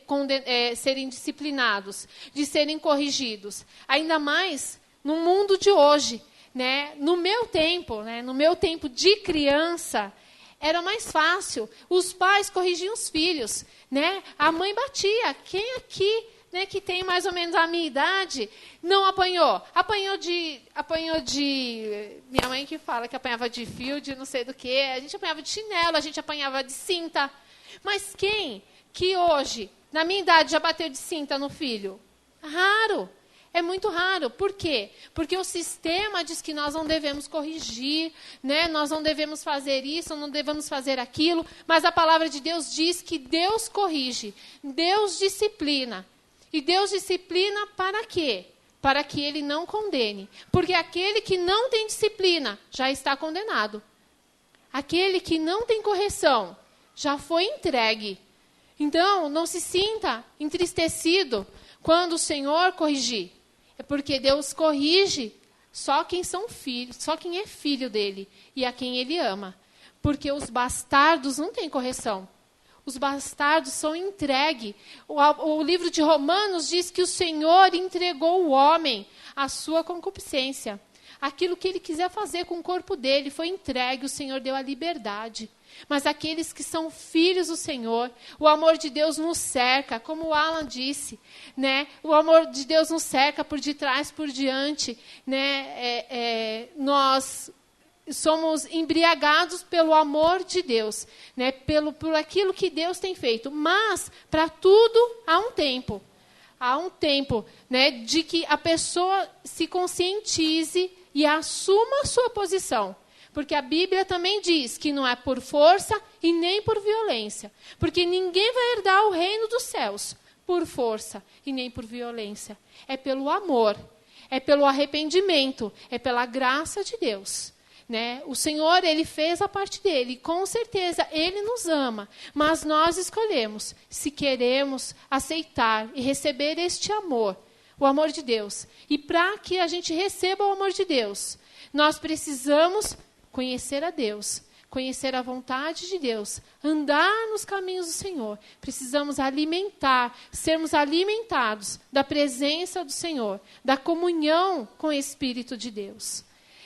B: disciplinados, de serem corrigidos. Ainda mais no mundo de hoje, né? No meu tempo de criança, era mais fácil. Os pais corrigiam os filhos, né? A mãe batia. Quem aqui, né, que tem mais ou menos a minha idade, não apanhou? Apanhou de... Minha mãe que fala que apanhava de fio, de não sei do que. A gente apanhava de chinelo, a gente apanhava de cinta. Mas quem que hoje, na minha idade, já bateu de cinta no filho? Raro. É muito raro. Por quê? Porque o sistema diz que nós não devemos corrigir, né? Nós não devemos fazer isso, não devemos fazer aquilo. Mas a palavra de Deus diz que Deus corrige, Deus disciplina. E Deus disciplina para quê? Para que ele não condene. Porque aquele que não tem disciplina já está condenado. Aquele que não tem correção já foi entregue. Então, não se sinta entristecido quando o Senhor corrigir. É porque Deus corrige só quem são filhos, só quem é filho dele e a quem ele ama. Porque os bastardos não têm correção. Os bastardos são entregues. O livro de Romanos diz que o Senhor entregou o homem à sua concupiscência. Aquilo que ele quiser fazer com o corpo dele foi entregue, o Senhor deu a liberdade. Mas aqueles que são filhos do Senhor, o amor de Deus nos cerca, como o Alan disse, né? O amor de Deus nos cerca por detrás, por diante, né? Nós somos embriagados pelo amor de Deus, né? Por aquilo que Deus tem feito. Mas, para tudo, há um tempo. Há um tempo, né, de que a pessoa se conscientize e assuma a sua posição. Porque a Bíblia também diz que não é por força e nem por violência. Porque ninguém vai herdar o reino dos céus por força e nem por violência. É pelo amor, é pelo arrependimento, é pela graça de Deus. Né? O Senhor, ele fez a parte dele, e com certeza ele nos ama, mas nós escolhemos se queremos aceitar e receber este amor, o amor de Deus. E para que a gente receba o amor de Deus, nós precisamos conhecer a Deus, conhecer a vontade de Deus, andar nos caminhos do Senhor. Precisamos sermos alimentados da presença do Senhor, da comunhão com o Espírito de Deus.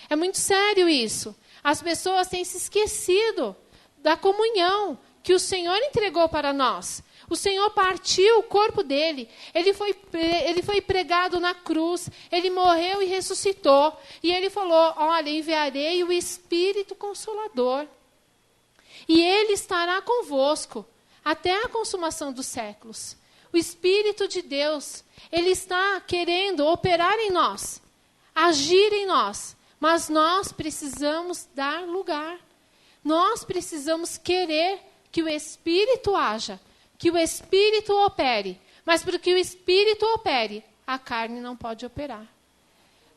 B: É muito sério isso. As pessoas têm se esquecido da comunhão que o Senhor entregou para nós. O Senhor partiu o corpo dele. Ele foi pregado na cruz. Ele morreu e ressuscitou. E ele falou, olha, enviarei o Espírito Consolador. E ele estará convosco até a consumação dos séculos. O Espírito de Deus, ele está querendo operar em nós, agir em nós. Mas nós precisamos dar lugar. Nós precisamos querer que o Espírito haja, que o Espírito opere. Mas para que o Espírito opere, a carne não pode operar.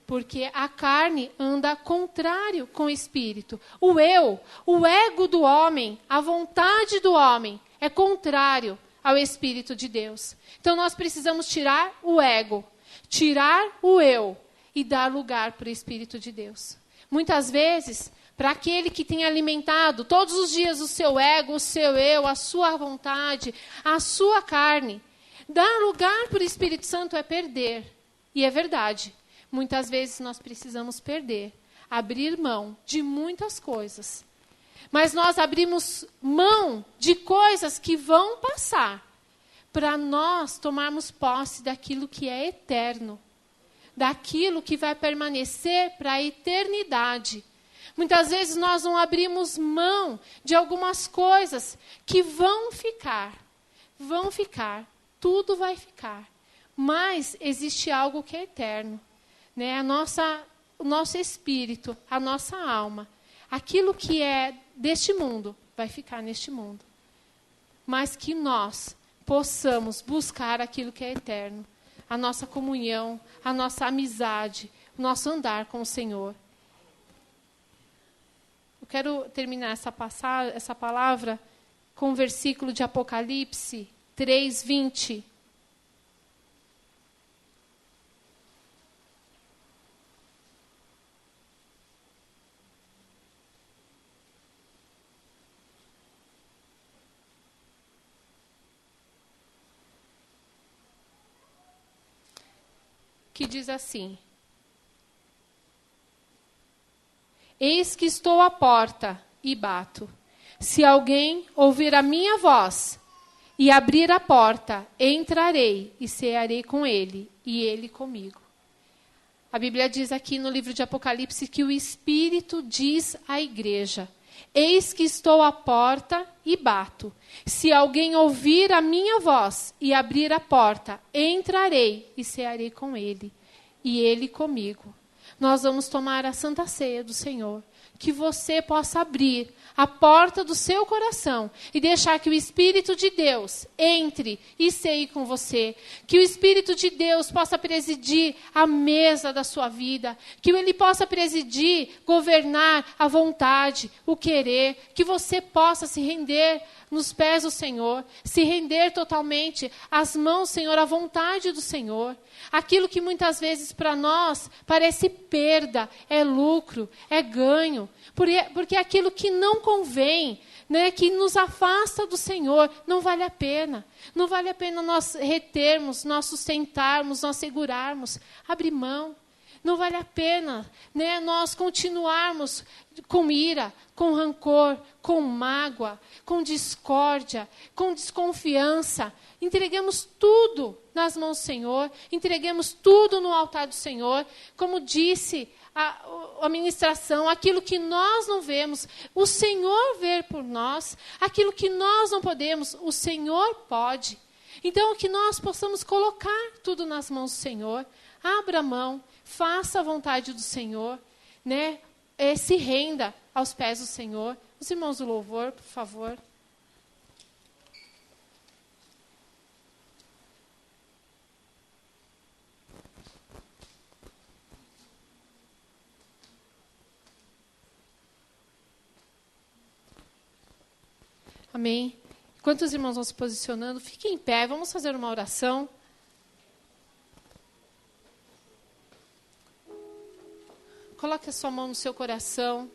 B: Porque a carne anda contrário com o espírito. O eu, o ego do homem, a vontade do homem é contrário ao Espírito de Deus. Então nós precisamos tirar o ego, tirar o eu e dar lugar para o Espírito de Deus. Muitas vezes, para aquele que tem alimentado todos os dias o seu ego, o seu eu, a sua vontade, a sua carne, dar lugar para o Espírito Santo é perder. E é verdade. Muitas vezes nós precisamos perder, abrir mão de muitas coisas. Mas nós abrimos mão de coisas que vão passar, para nós tomarmos posse daquilo que é eterno, daquilo que vai permanecer para a eternidade. Muitas vezes nós não abrimos mão de algumas coisas que vão ficar, tudo vai ficar. Mas existe algo que é eterno. Né, o nosso espírito, a nossa alma, aquilo que é deste mundo, vai ficar neste mundo. Mas que nós possamos buscar aquilo que é eterno, a nossa comunhão, a nossa amizade, o nosso andar com o Senhor. Eu quero terminar essa palavra com o versículo de Apocalipse 3:20. Que diz assim: Eis que estou à porta e bato. Se alguém ouvir a minha voz e abrir a porta, entrarei e cearei com ele e ele comigo. A Bíblia diz aqui no livro de Apocalipse que o Espírito diz à igreja: Eis que estou à porta e bato. Se alguém ouvir a minha voz e abrir a porta, entrarei e cearei com ele, e ele comigo. Nós vamos tomar a Santa Ceia do Senhor. Que você possa abrir a porta do seu coração e deixar que o Espírito de Deus entre e ceie com você. Que o Espírito de Deus possa presidir a mesa da sua vida. Que ele possa presidir, governar a vontade, o querer. Que você possa se render nos pés do Senhor, se render totalmente às mãos, Senhor, à vontade do Senhor. Aquilo que muitas vezes para nós parece perda, é lucro, é ganho, porque aquilo que não convém, né, que nos afasta do Senhor, não vale a pena. Não vale a pena nós retermos, nós sustentarmos, nós segurarmos, abrir mão. Não vale a pena, né, nós continuarmos com ira, com rancor, com mágoa, com discórdia, com desconfiança. Entreguemos tudo nas mãos do Senhor, entreguemos tudo no altar do Senhor. Como disse a ministração, aquilo que nós não vemos, o Senhor vê por nós. Aquilo que nós não podemos, o Senhor pode. Então, que nós possamos colocar tudo nas mãos do Senhor. Abra a mão, faça a vontade do Senhor, né? Se renda aos pés do Senhor. Os irmãos do louvor, por favor. Amém. Enquanto os irmãos vão se posicionando, fiquem em pé, vamos fazer uma oração. Coloque a sua mão no seu coração.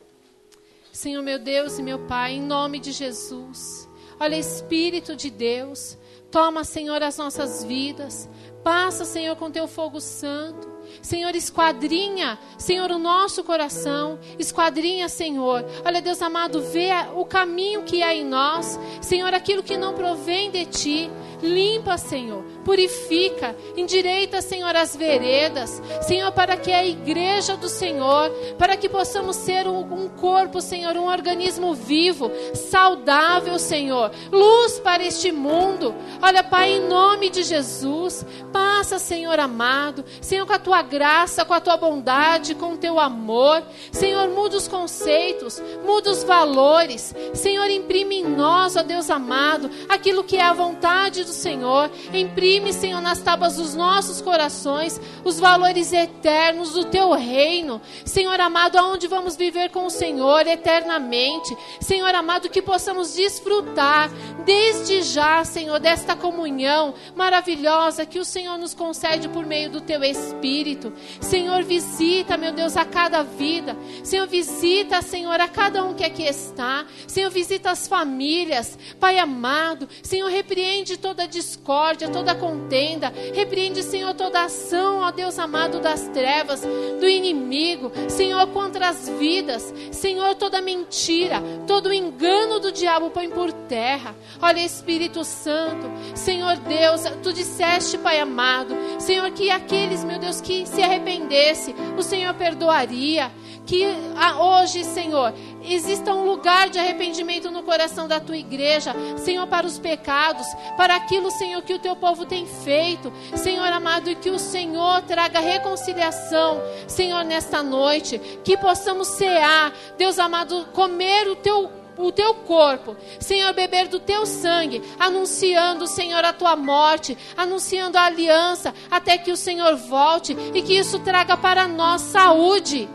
B: Senhor, meu Deus e meu Pai, em nome de Jesus. Olha, Espírito de Deus, toma, Senhor, as nossas vidas. Passa, Senhor, com teu fogo santo. Senhor, esquadrinha, Senhor, o nosso coração. Esquadrinha, Senhor. Olha, Deus amado, vê o caminho que há em nós. Senhor, aquilo que não provém de Ti. Limpa, Senhor, purifica, endireita, Senhor, as veredas, Senhor, para que a igreja do Senhor, para que possamos ser um corpo, Senhor, um organismo vivo, saudável, Senhor, luz para este mundo. Olha, Pai, em nome de Jesus, passa, Senhor amado, Senhor, com a Tua tua graça, com a tua bondade, com o teu amor. Senhor, muda os conceitos, muda os valores. Senhor, imprime em nós, ó Deus amado, aquilo que é a vontade do Senhor. Imprime, Senhor, nas tábuas dos nossos corações os valores eternos do teu reino. Senhor amado, aonde vamos viver com o Senhor eternamente. Senhor amado, que possamos desfrutar desde já, Senhor, desta comunhão maravilhosa que o Senhor nos concede por meio do teu Espírito. Senhor, visita, meu Deus, a cada vida. Senhor, visita, Senhor, a cada um que aqui está. Senhor, visita as famílias. Pai amado, Senhor, repreende toda discórdia, toda contenda. Repreende, Senhor, toda ação, ó Deus amado, das trevas, do inimigo. Senhor, contra as vidas. Senhor, toda mentira, todo engano do diabo põe por terra. Olha, Espírito Santo, Senhor Deus, tu disseste, Pai amado, Senhor, que aqueles, meu Deus, que se arrependesse, o Senhor perdoaria. Que hoje, Senhor, exista um lugar de arrependimento no coração da tua igreja, Senhor, para os pecados, para aquilo, Senhor, que o teu povo tem feito, Senhor amado, e que o Senhor traga reconciliação, Senhor, nesta noite, que possamos cear, Deus amado, comer o teu corpo, Senhor, beber do teu sangue, anunciando, Senhor, a tua morte, anunciando a aliança, até que o Senhor volte, e que isso traga para nós saúde,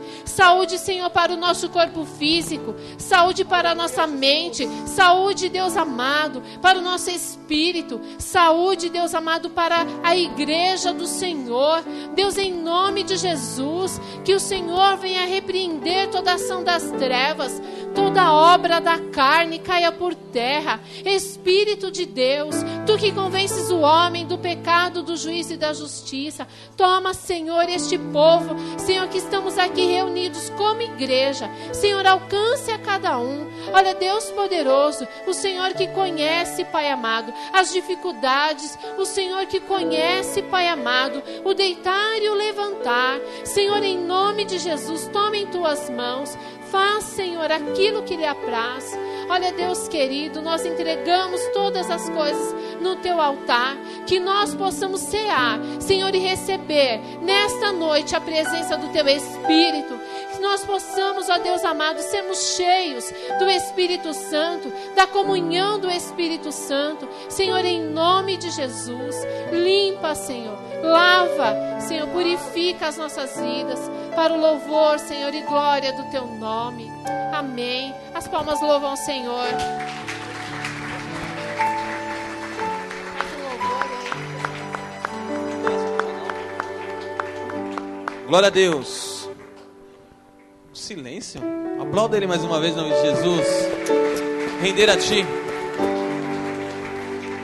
B: Senhor, para o nosso corpo físico, saúde para a nossa mente, saúde, Deus amado, para o nosso espírito, saúde, Deus amado, para a igreja do Senhor. Deus, em nome de Jesus, que o Senhor venha repreender toda ação das trevas, toda obra da carne caia por terra. Espírito de Deus, tu que convences o homem do pecado, do juízo e da justiça, toma, Senhor, este povo, Senhor, que estamos aqui reunidos como igreja. Senhor, alcance a cada um. Olha, Deus poderoso, o Senhor que conhece, Pai amado, as dificuldades, o Senhor que conhece, Pai amado, o deitar e o levantar. Senhor, em nome de Jesus, toma em tuas mãos. Faz, Senhor, aquilo que lhe apraz. Olha, Deus querido, nós entregamos todas as coisas no teu altar, que nós possamos cear, Senhor, e receber nesta noite a presença do teu Espírito. Que nós possamos, ó Deus amado, sermos cheios do Espírito Santo, da comunhão do Espírito Santo. Senhor, em nome de Jesus, limpa, Senhor, lava, Senhor, purifica as nossas vidas, para o louvor, Senhor, e glória do teu nome. Amém. As palmas louvam o Senhor.
C: Glória a Deus. Silêncio. Aplauda ele mais uma vez em nome de Jesus. Render a ti.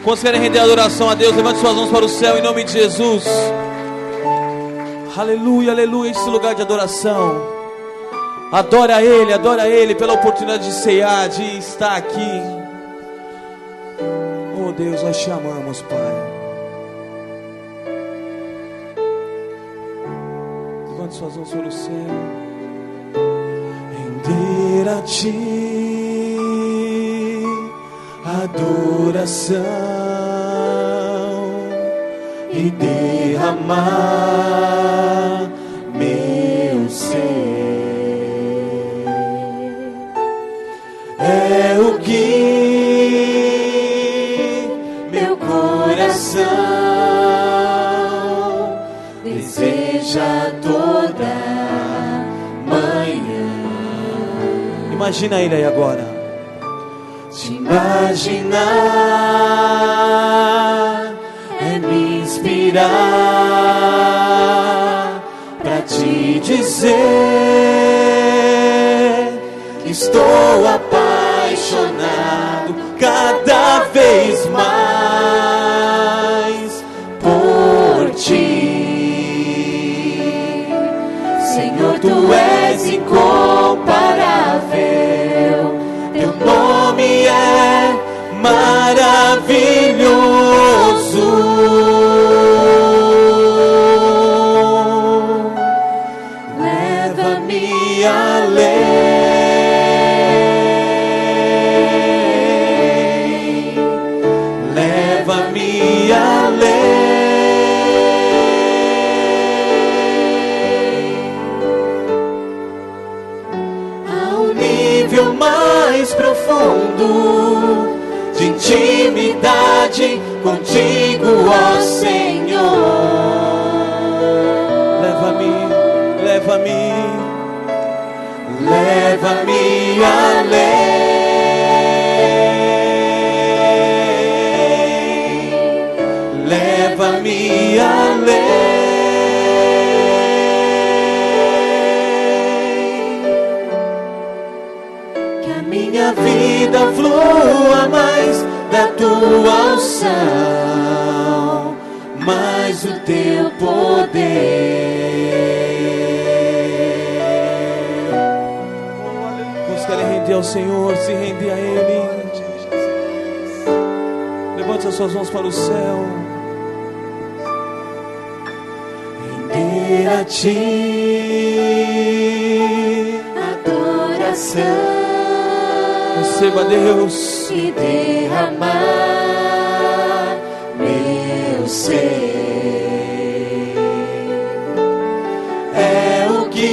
C: Quantos querem render a adoração a Deus? Levante suas mãos para o céu em nome de Jesus. Aleluia, aleluia, esse lugar de adoração. Adora Ele pela oportunidade de cear, de estar aqui. Oh Deus, nós te amamos, Pai. Levante suas mãos para o céu. Render a ti adoração e derramar meu ser. É o que meu coração deseja toda manhã. Imagina ele aí agora. Te imaginar é me inspirar pra te dizer que estou apaixonado cada vez mais por ti. Senhor, tu és incomparável, teu nome é maravilhoso. Leva-me além, leva-me além. mais profundo de intimidade contigo, ó Senhor. Leva-me, leva-me, leva-me além, leva-me além. Que a minha vida flua mais da tua unção, mais o teu poder. Quantos querem render ao Senhor, se render a Ele? Levante as suas mãos para o céu. Render a Ti adoração. Receba, Deus,
D: e derramar meu ser.
C: É o que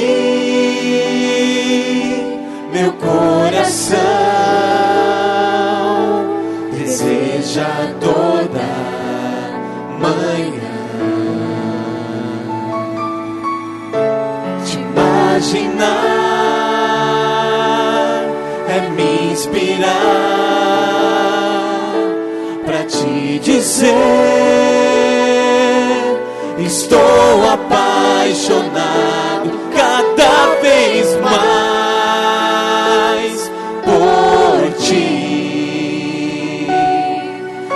C: meu coração deseja toda manhã. Te imaginar é me inspirar pra te dizer: estou apaixonado cada vez mais por ti.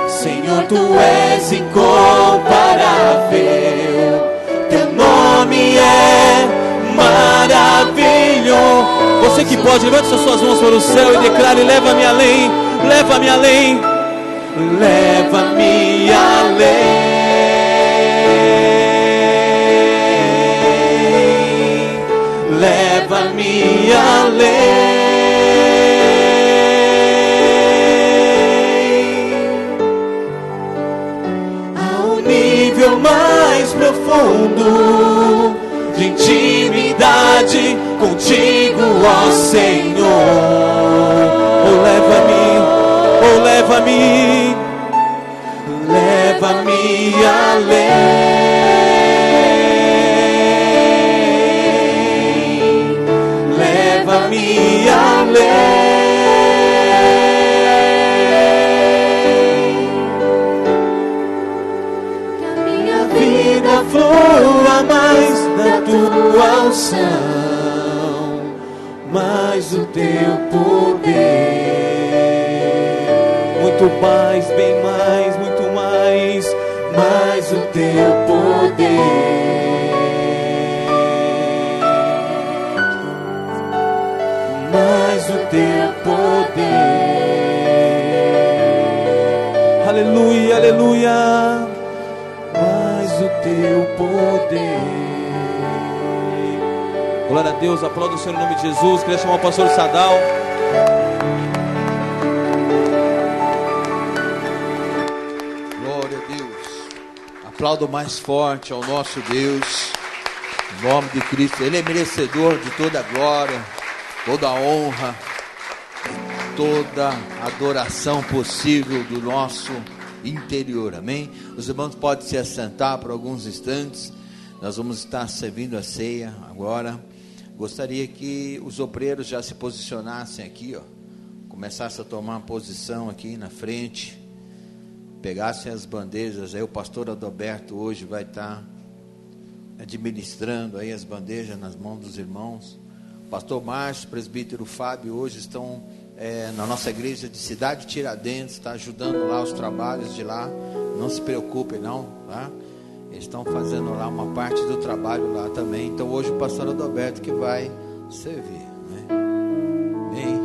C: Senhor, tu és incomparável, teu nome é maravilhoso. Você que pode, levante as suas mãos para o céu e declare: leva-me além, leva-me além, leva-me além, leva-me além. Ao nível mais profundo de intimidade contigo, ó Senhor. Oh, leva-me, oh, leva-me, leva-me além, leva-me além. Que a minha vida flua mais da tua unção, mais o teu poder. Muito mais, bem mais, muito mais, mais o teu poder. Mais o teu poder. Aleluia, aleluia. Mais o teu poder. Glória a Deus, aplauda o Senhor em nome de Jesus. Queria chamar o pastor Sadal.
A: Glória a Deus. Aplaudo mais forte ao nosso Deus, em nome de Cristo. Ele é merecedor de toda a glória, toda a honra, toda a adoração possível do nosso interior, amém? Os irmãos podem se assentar por alguns instantes. Nós vamos estar servindo a ceia agora. Gostaria que os obreiros já se posicionassem aqui, ó, começassem a tomar posição aqui na frente, pegassem as bandejas. Aí o pastor Adalberto hoje vai estar administrando aí as bandejas nas mãos dos irmãos. O pastor Márcio, o presbítero Fábio hoje estão na nossa igreja de Cidade Tiradentes, está ajudando lá os trabalhos de lá. Não se preocupem não, tá? Eles estão fazendo lá uma parte do trabalho lá também. Então hoje o pastor Adalberto que vai servir, né? Bem,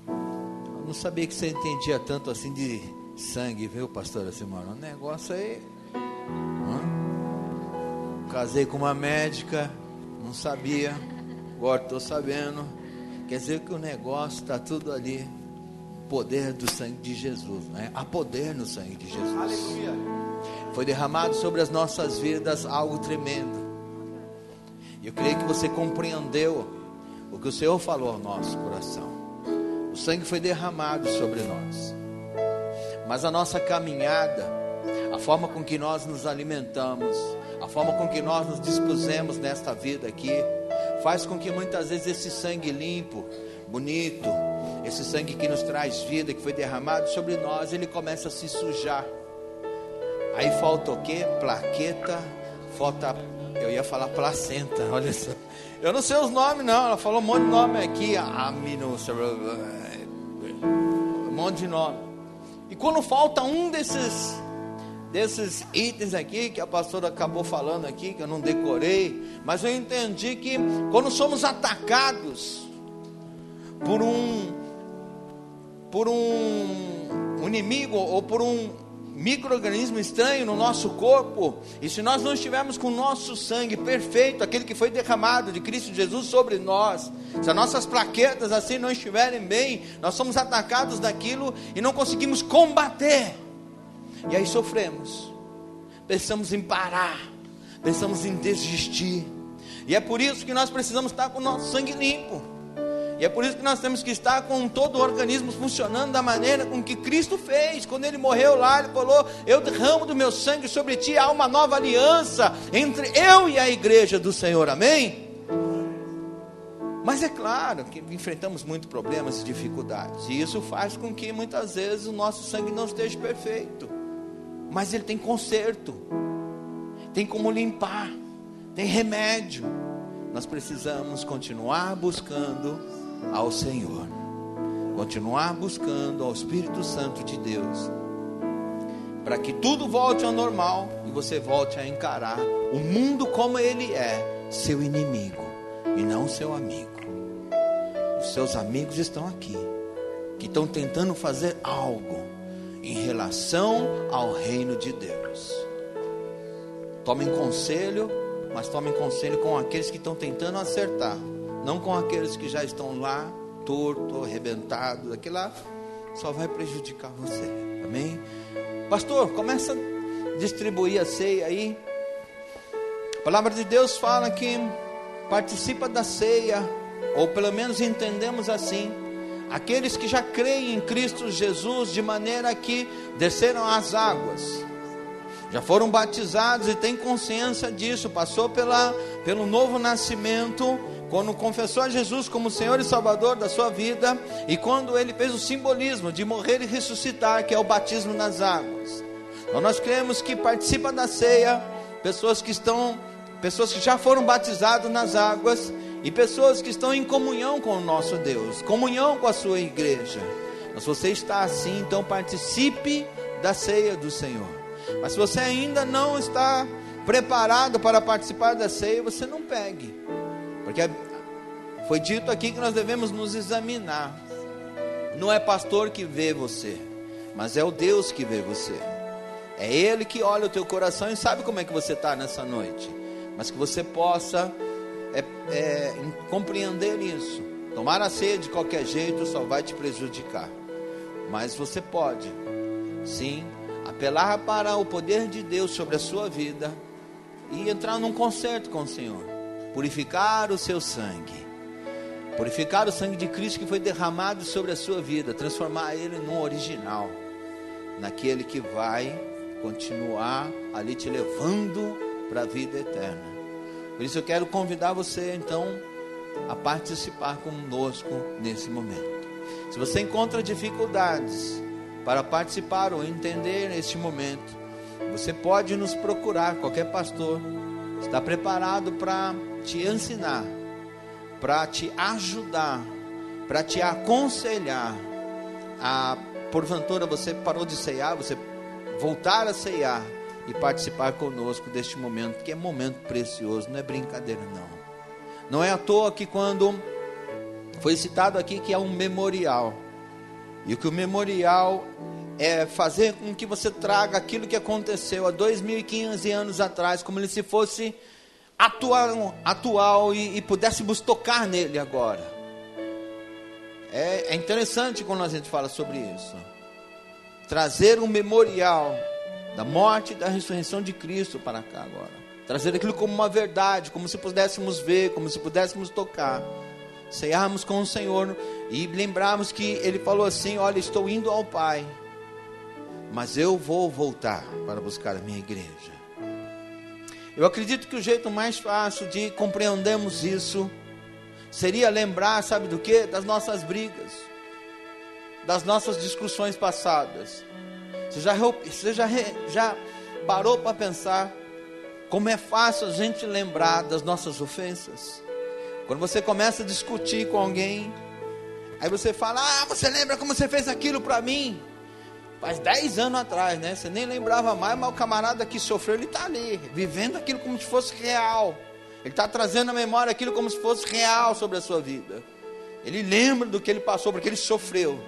A: eu não sabia que você entendia tanto assim de sangue, viu, pastora Simona? O negócio aí, casei com uma médica, não sabia, agora estou sabendo. Quer dizer que o negócio está tudo ali. Poder do sangue de Jesus, né? Há poder no sangue de Jesus. Aleluia. Foi derramado sobre as nossas vidas algo tremendo. E eu creio que você compreendeu o que o Senhor falou ao nosso coração. O sangue foi derramado sobre nós, mas a nossa caminhada, a forma com que nós nos alimentamos, a forma com que nós nos dispusemos nesta vida aqui, faz com que muitas vezes esse sangue limpo, bonito, esse sangue que nos traz vida, que foi derramado sobre nós, ele começa a se sujar. Aí falta o quê? Plaqueta, falta, eu ia falar placenta, olha só. Eu não sei os nomes não, ela falou um monte de nome aqui, um monte de nome. E quando falta um desses itens aqui, que a pastora acabou falando aqui, que eu não decorei, mas eu entendi que quando somos atacados por um inimigo ou por um micro-organismo estranho no nosso corpo, e se nós não estivermos com o nosso sangue perfeito, aquele que foi derramado de Cristo Jesus sobre nós, se as nossas plaquetas assim não estiverem bem, nós somos atacados daquilo e não conseguimos combater, e aí sofremos, pensamos em parar, pensamos em desistir, e é por isso que nós precisamos estar com o nosso sangue limpo. E é por isso que nós temos que estar com todo o organismo funcionando da maneira com que Cristo fez. Quando Ele morreu lá, Ele falou: eu derramo do meu sangue sobre ti, há uma nova aliança entre eu e a igreja do Senhor, amém? Mas é claro que enfrentamos muitos problemas e dificuldades, e isso faz com que muitas vezes o nosso sangue não esteja perfeito, mas ele tem conserto, tem como limpar, tem remédio. Nós precisamos continuar buscando ao Senhor, continuar buscando ao Espírito Santo de Deus, para que tudo volte ao normal e você volte a encarar o mundo como ele é, seu inimigo e não seu amigo. Os seus amigos estão aqui, que estão tentando fazer algo em relação ao reino de Deus. Tomem conselho, mas tomem conselho com aqueles que estão tentando acertar, não com aqueles que já estão lá, torto, arrebentado. Aquilo lá só vai prejudicar você, amém? Pastor, começa a distribuir a ceia aí. A palavra de Deus fala que participa da ceia, ou pelo menos entendemos assim, aqueles que já creem em Cristo Jesus, de maneira que desceram as águas, já foram batizados e têm consciência disso, passou pelo novo nascimento, quando confessou a Jesus como Senhor e Salvador da sua vida, e quando ele fez o simbolismo de morrer e ressuscitar, que é o batismo nas águas. Então nós cremos que participa da ceia pessoas que já foram batizadas nas águas, e pessoas que estão em comunhão com o nosso Deus, comunhão com a sua igreja. Mas se você está assim, então participe da ceia do Senhor. Mas se você ainda não está preparado para participar da ceia, você não pegue, porque foi dito aqui que nós devemos nos examinar. Não é pastor que vê você, mas é o Deus que vê você. É Ele que olha o teu coração e sabe como é que você está nessa noite. Mas que você possa compreender isso. Tomar a ceia de qualquer jeito só vai te prejudicar. Mas você pode, sim, apelar para o poder de Deus sobre a sua vida e entrar num concerto com o Senhor. Purificar o seu sangue, purificar o sangue de Cristo que foi derramado sobre a sua vida, transformar ele num original, naquele que vai continuar ali te levando para a vida eterna. Por isso eu quero convidar você então a participar conosco nesse momento. Se você encontra dificuldades para participar ou entender este momento, você pode nos procurar. Qualquer pastor está preparado para te ensinar, para te ajudar, para te aconselhar porventura você parou de ceiar, você voltar a ceiar e participar conosco deste momento, que é um momento precioso, não é brincadeira não. Não é à toa que quando foi citado aqui que é um memorial, e que o memorial é fazer com que você traga aquilo que aconteceu há 2.500 anos atrás, como se fosse atual e pudéssemos tocar nele agora. É interessante quando a gente fala sobre isso, trazer um memorial da morte e da ressurreição de Cristo para cá agora, trazer aquilo como uma verdade, como se pudéssemos ver, como se pudéssemos tocar. cearmos com o Senhor e lembrarmos que Ele falou assim: olha, estou indo ao Pai, mas eu vou voltar para buscar a minha igreja. Eu acredito que o jeito mais fácil de compreendermos isso seria lembrar, sabe do quê? Das nossas brigas, das nossas discussões passadas. Você já parou para pensar como é fácil a gente lembrar das nossas ofensas? Quando você começa a discutir com alguém, aí você fala: ah, você lembra como você fez aquilo para mim? Faz 10 anos atrás, né? Você nem lembrava mais, mas o camarada que sofreu, ele está ali, vivendo aquilo como se fosse real. Ele está trazendo à memória aquilo como se fosse real sobre a sua vida. Ele lembra do que ele passou, porque ele sofreu.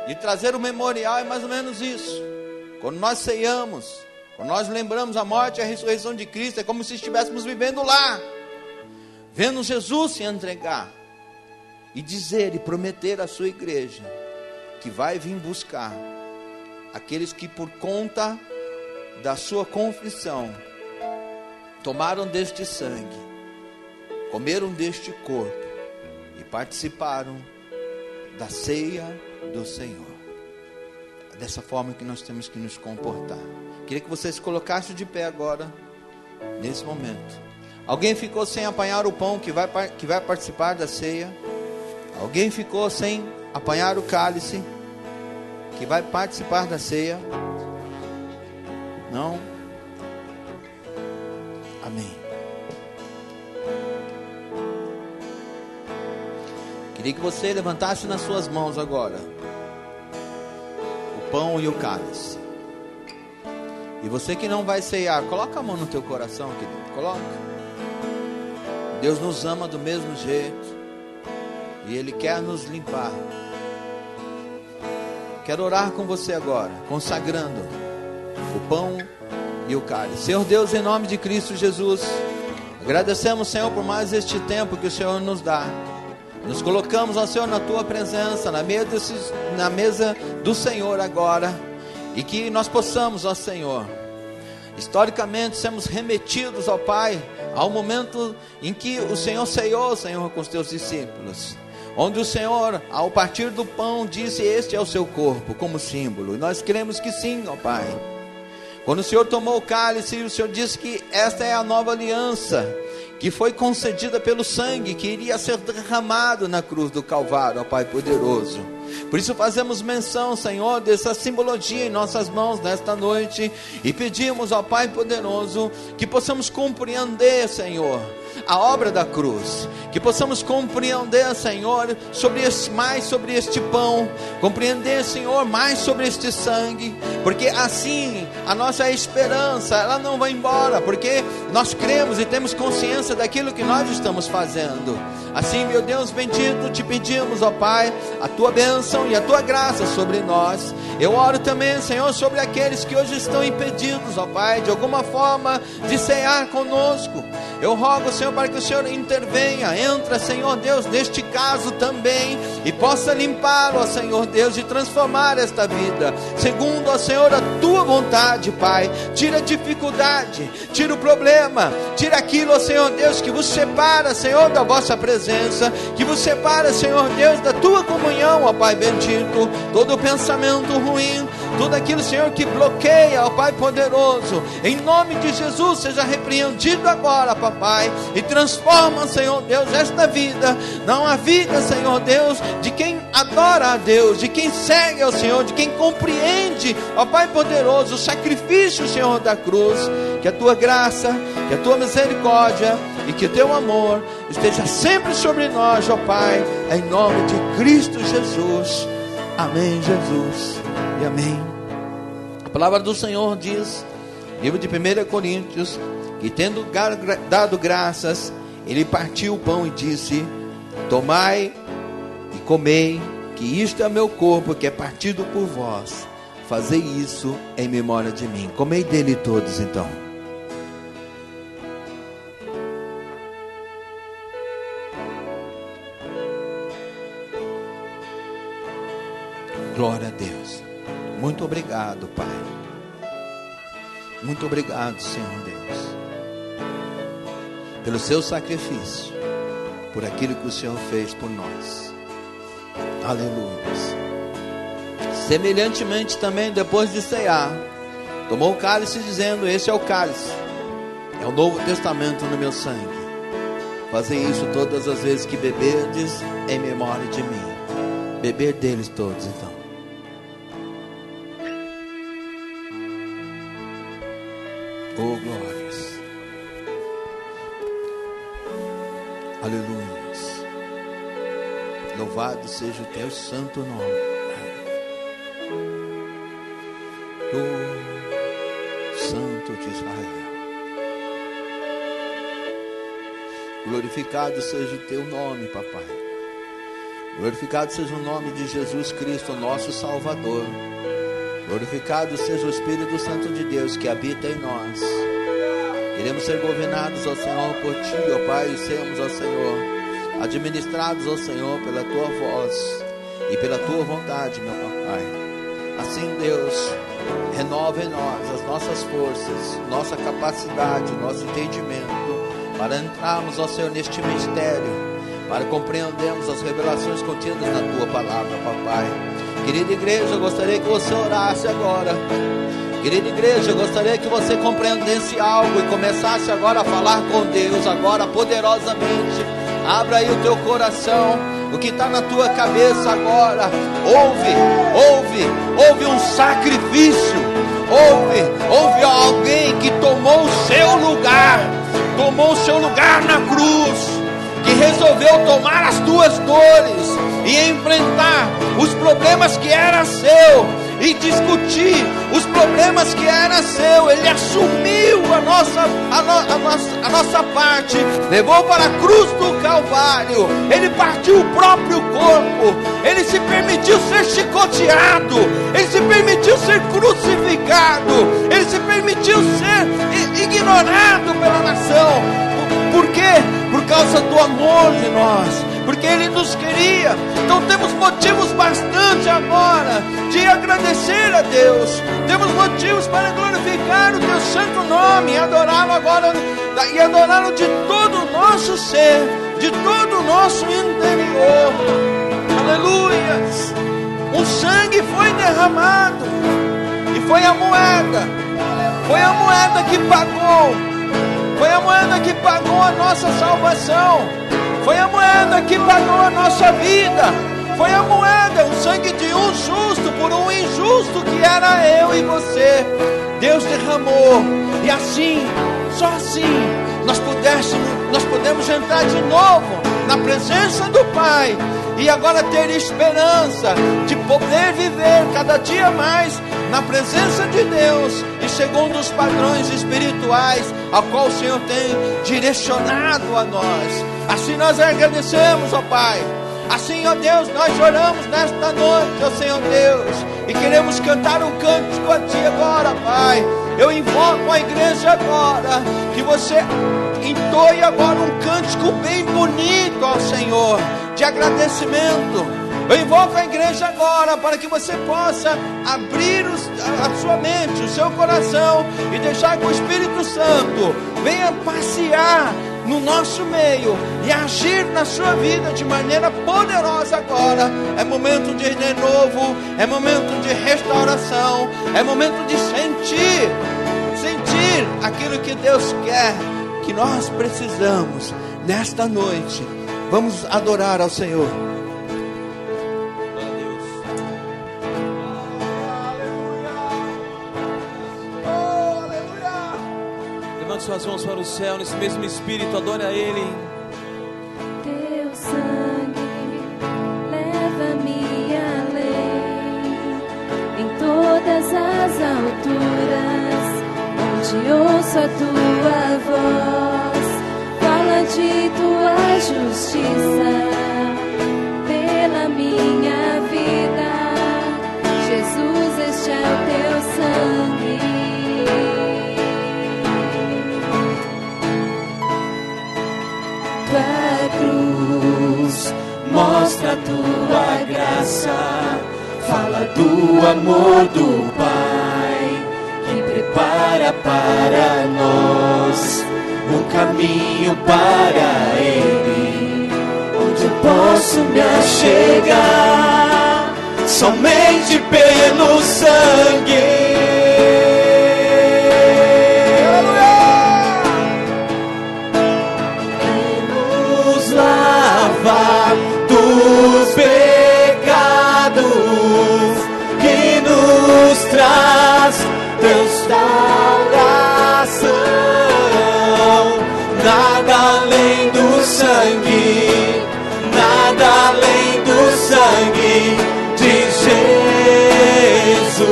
A: E trazer o memorial é mais ou menos isso. Quando nós ceiamos, quando nós lembramos a morte e a ressurreição de Cristo, é como se estivéssemos vivendo lá, vendo Jesus se entregar e dizer e prometer à sua igreja que vai vir buscar aqueles que, por conta da sua confissão, tomaram deste sangue, comeram deste corpo e participaram da ceia do Senhor. É dessa forma que nós temos que nos comportar. Queria que vocês colocassem de pé agora, nesse momento. Alguém ficou sem apanhar o pão que vai participar da ceia? Alguém ficou sem apanhar o cálice que vai participar da ceia? Não? Amém. Queria que você levantasse nas suas mãos agora o pão e o cálice. E você que não vai ceiar, coloca a mão no teu coração, querido. Coloca. Deus nos ama do mesmo jeito e Ele quer nos limpar. Quero orar com você agora, consagrando o pão e o cálice. Senhor Deus, em nome de Cristo Jesus, agradecemos, Senhor, por mais este tempo que o Senhor nos dá. Nos colocamos, ó Senhor, na Tua presença, na mesa do Senhor agora, e que nós possamos, ó Senhor, historicamente sermos remetidos, ó Pai, ao momento em que o Senhor ceiou, Senhor, com os Teus discípulos, onde o Senhor, ao partir do pão, disse: este é o seu corpo, como símbolo. E nós cremos que sim, ó Pai. Quando o Senhor tomou o cálice, o Senhor disse que esta é a nova aliança, que foi concedida pelo sangue que iria ser derramado na cruz do Calvário, ó Pai poderoso. Por isso fazemos menção, Senhor, dessa simbologia em nossas mãos nesta noite, e pedimos, ó Pai poderoso, que possamos compreender, Senhor, a obra da cruz, que possamos compreender, Senhor, mais sobre este pão, compreender, Senhor, mais sobre este sangue, porque assim a nossa esperança, ela não vai embora, porque nós cremos e temos consciência daquilo que nós estamos fazendo. Assim, meu Deus bendito, te pedimos, ó Pai, a Tua bênção e a Tua graça sobre nós. Eu oro também, Senhor, sobre aqueles que hoje estão impedidos, ó Pai, de alguma forma de cear conosco. Eu rogo, Senhor, para que o Senhor intervenha, entra, Senhor Deus, neste caso também, e possa limpá-lo, ó Senhor Deus, e transformar esta vida, segundo, ó Senhor, a Tua vontade, Pai. Tira a dificuldade, tira o problema, tira aquilo, ó Senhor Deus, que vos separa, Senhor, da vossa presença, que vos separa, Senhor Deus, da Tua comunhão, ó Pai bendito, todo pensamento ruim, tudo aquilo, Senhor, que bloqueia, ó Pai poderoso, em nome de Jesus, seja repreendido agora, Papai, e transforma, Senhor Deus, esta vida, não a vida, Senhor Deus, de quem adora a Deus, de quem segue ao Senhor, de quem compreende, ó Pai poderoso, o sacrifício, Senhor, da cruz. Que a Tua graça, que a Tua misericórdia e que o Teu amor esteja sempre sobre nós, ó Pai, em nome de Cristo Jesus. Amém, Jesus, e amém. A palavra do Senhor diz, livro de 1 Coríntios, que tendo dado graças, Ele partiu o pão e disse: tomai e comei, que isto é meu corpo, que é partido por vós. Fazei isso em memória de mim. Comei dele todos, então. Glória a Deus. Muito obrigado, Pai. Muito obrigado, Senhor Deus, pelo seu sacrifício, por aquilo que o Senhor fez por nós. Aleluia. Semelhantemente também, depois de cear, tomou o cálice dizendo: este é o cálice, é o novo testamento no meu sangue. Fazei isso todas as vezes que beberdes, em memória de mim. Beber deles todos, então. Oh, glórias. Aleluia. Louvado seja o teu santo nome. Oh, Santo de Israel. Glorificado seja o teu nome, papai. Glorificado seja o nome de Jesus Cristo, nosso Salvador. Glorificado seja o Espírito Santo de Deus que habita em nós. Queremos ser governados, ó Senhor, por Ti, ó Pai, e sermos, ó Senhor, administrados, ó Senhor, pela Tua voz e pela Tua vontade, meu papai. Assim, Deus, renova em nós as nossas forças, nossa capacidade, nosso entendimento, para entrarmos, ó Senhor, neste mistério, para compreendermos as revelações contidas na Tua palavra, papai. Querida igreja, eu gostaria que você orasse agora. Querida igreja, eu gostaria que você compreendesse algo e começasse agora a falar com Deus, agora poderosamente. Abra aí o teu coração, o que está na tua cabeça agora. Ouve um sacrifício. Ouve alguém que tomou o seu lugar na cruz, que resolveu tomar as tuas dores e enfrentar os problemas que era seu e discutir os problemas que era seu. Ele assumiu a nossa parte, levou para a cruz do Calvário, ele partiu o próprio corpo, ele se permitiu ser chicoteado, ele se permitiu ser crucificado, ele se permitiu ser ignorado pela nação. Por quê? Por causa do amor de nós, porque Ele nos queria. Então temos motivos bastante agora de agradecer a Deus, temos motivos para glorificar o Teu santo nome e adorá-lo agora, e adorá-lo de todo o nosso ser, de todo o nosso interior. Aleluias! O sangue foi derramado e foi a moeda que pagou. Foi a moeda que pagou a nossa salvação. Foi a moeda que pagou a nossa vida. Foi a moeda, o sangue de um justo por um injusto que era eu e você. Deus derramou. E assim, só assim, nós podemos entrar de novo na presença do Pai. E agora ter esperança de poder viver cada dia mais na presença de Deus e segundo os padrões espirituais a qual o Senhor tem direcionado a nós. Assim nós agradecemos, ó Pai. Assim, ó Deus, nós oramos nesta noite, ó Senhor Deus, e queremos cantar um cântico a Ti agora, Pai. Eu invoco a igreja agora, que você entoie agora um cântico bem bonito ao Senhor, de agradecimento. Eu invoco a igreja agora para que você possa abrir a sua mente, o seu coração e deixar que o Espírito Santo venha passear no nosso meio e agir na sua vida de maneira poderosa agora. É momento de renovo, é momento de restauração, é momento de sentir aquilo que Deus quer, que nós precisamos nesta noite. Vamos adorar ao Senhor.
C: Suas mãos para o céu, nesse mesmo Espírito, adore a Ele.
D: Teu sangue leva-me além, em todas as alturas, onde ouço a Tua voz, fala de Tua justiça, pela minha vida, Jesus, este é o Teu sangue. Tua cruz mostra a Tua graça, fala do amor do Pai, que prepara para nós um caminho para Ele. chegar somente pelo sangue. Dos pecados que nos traz restauração. Nada além do sangue, nada além do sangue de Jesus.